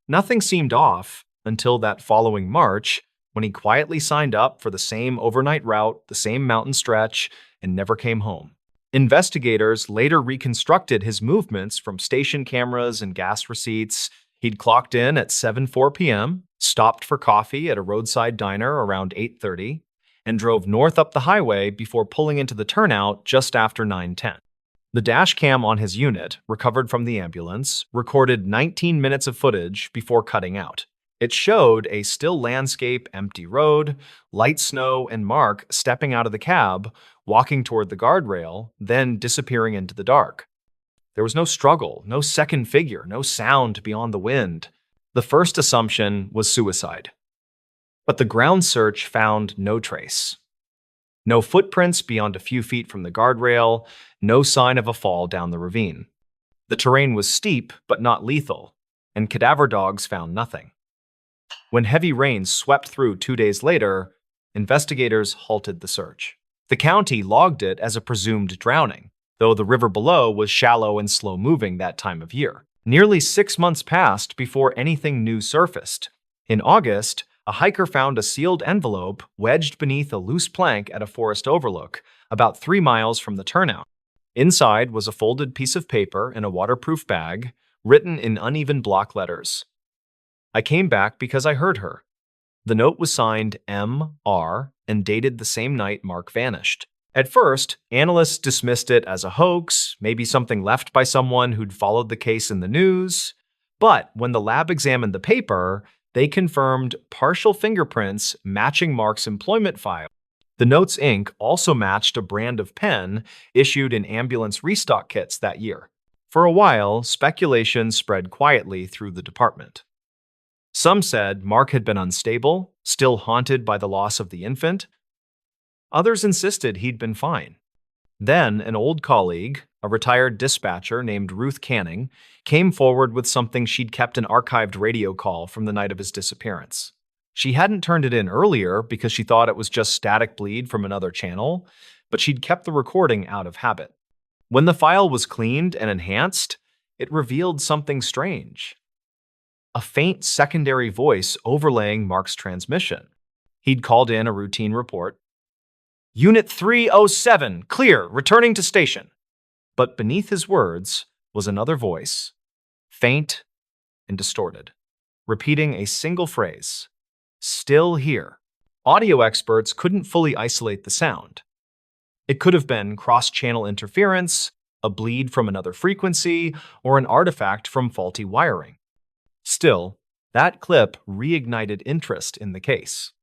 Nothing seemed off until that following March, when he quietly signed up for the same overnight route, the same mountain stretch, and never came home. Investigators later reconstructed his movements from station cameras and gas receipts. He'd clocked in at 7:04 p.m., stopped for coffee at a roadside diner around 8:30, and drove north up the highway before pulling into the turnout just after 9:10. The dash cam on his unit, recovered from the ambulance, recorded 19 minutes of footage before cutting out. It showed a still landscape, empty road, light snow, and Mark stepping out of the cab, walking toward the guardrail, then disappearing into the dark. There was no struggle, no second figure, no sound beyond the wind. The first assumption was suicide. But the ground search found no trace. No footprints beyond a few feet from the guardrail, no sign of a fall down the ravine. The terrain was steep but not lethal, and cadaver dogs found nothing. When heavy rains swept through 2 days later, investigators halted the search. The county logged it as a presumed drowning, though the river below was shallow and slow-moving that time of year. Nearly 6 months passed before anything new surfaced. In August, a hiker found a sealed envelope wedged beneath a loose plank at a forest overlook, about 3 miles from the turnout. Inside was a folded piece of paper in a waterproof bag, written in uneven block letters. "I came back because I heard her." The note was signed M.R. and dated the same night Mark vanished. At first, analysts dismissed it as a hoax, maybe something left by someone who'd followed the case in the news. But when the lab examined the paper, they confirmed partial fingerprints matching Mark's employment file. The note's ink also matched a brand of pen issued in ambulance restock kits that year. For a while, speculation spread quietly through the department. Some said Mark had been unstable, still haunted by the loss of the infant. Others insisted he'd been fine. Then an old colleague, a retired dispatcher named Ruth Canning, came forward with something she'd kept an archived radio call from the night of his disappearance. She hadn't turned it in earlier because she thought it was just static bleed from another channel, but she'd kept the recording out of habit. When the file was cleaned and enhanced, it revealed something strange. A faint secondary voice overlaying Mark's transmission. He'd called in a routine report. "Unit 307, clear, returning to station." But beneath his words was another voice, faint and distorted, repeating a single phrase, "Still here." Audio experts couldn't fully isolate the sound. It could have been cross-channel interference, a bleed from another frequency, or an artifact from faulty wiring. Still, that clip reignited interest in the case.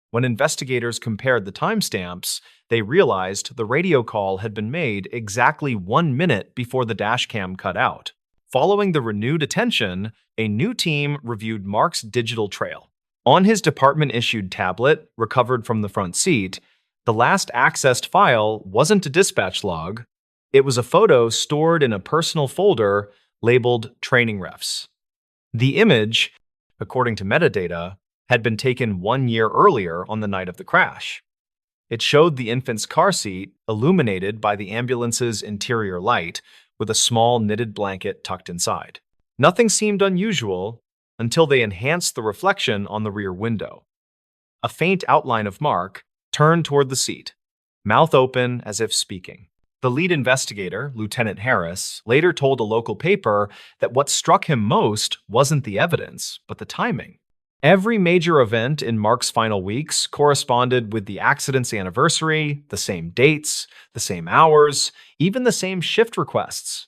When investigators compared the timestamps, they realized the radio call had been made exactly 1 minute before the dashcam cut out. Following the renewed attention, a new team reviewed Mark's digital trail. On his department-issued tablet, recovered from the front seat, the last accessed file wasn't a dispatch log. It was a photo stored in a personal folder labeled Training Refs. The image, according to metadata, had been taken 1 year earlier on the night of the crash. It showed the infant's car seat illuminated by the ambulance's interior light with a small knitted blanket tucked inside. Nothing seemed unusual until they enhanced the reflection on the rear window. A faint outline of Mark turned toward the seat, mouth open as if speaking. The lead investigator, Lieutenant Harris, later told a local paper that what struck him most wasn't the evidence, but the timing. Every major event in Mark's final weeks corresponded with the accident's anniversary, the same dates, the same hours, even the same shift requests.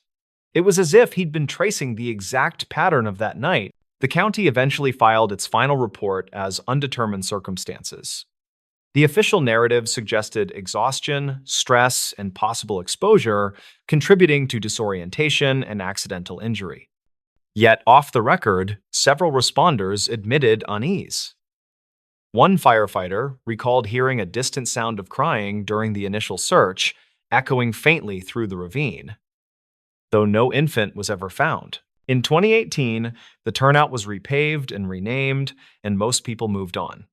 It was as if he'd been tracing the exact pattern of that night. The county eventually filed its final report as undetermined circumstances. The official narrative suggested exhaustion, stress, and possible exposure contributing to disorientation and accidental injury. Yet, off the record, several responders admitted unease. One firefighter recalled hearing a distant sound of crying during the initial search, echoing faintly through the ravine, though no infant was ever found. In 2018, the turnout was repaved and renamed, and most people moved on.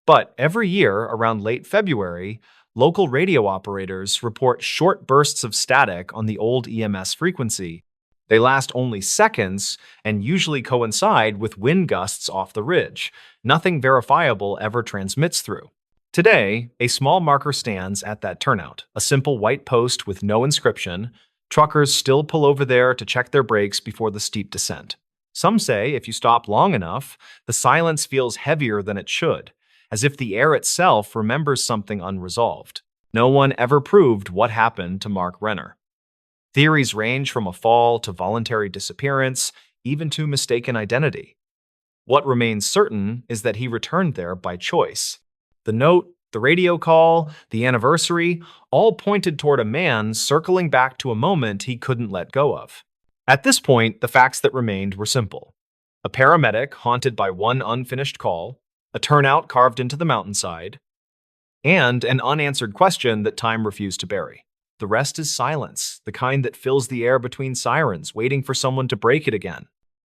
But every year, around late February, local radio operators report short bursts of static on the old EMS frequency. They last only seconds and usually coincide with wind gusts off the ridge. Nothing verifiable ever transmits through. Today, a small marker stands at that turnout, a simple white post with no inscription. Truckers still pull over there to check their brakes before the steep descent. Some say if you stop long enough, the silence feels heavier than it should, as if the air itself remembers something unresolved. No one ever proved what happened to Mark Renner. Theories range from a fall to voluntary disappearance, even to mistaken identity. What remains certain is that he returned there by choice. The note, the radio call, the anniversary, all pointed toward a man circling back to a moment he couldn't let go of. At this point, the facts that remained were simple. A paramedic haunted by one unfinished call, a turnout carved into the mountainside, and an unanswered question that time refused to bury. The rest is silence, the kind that fills the air between sirens, waiting for someone to break it again.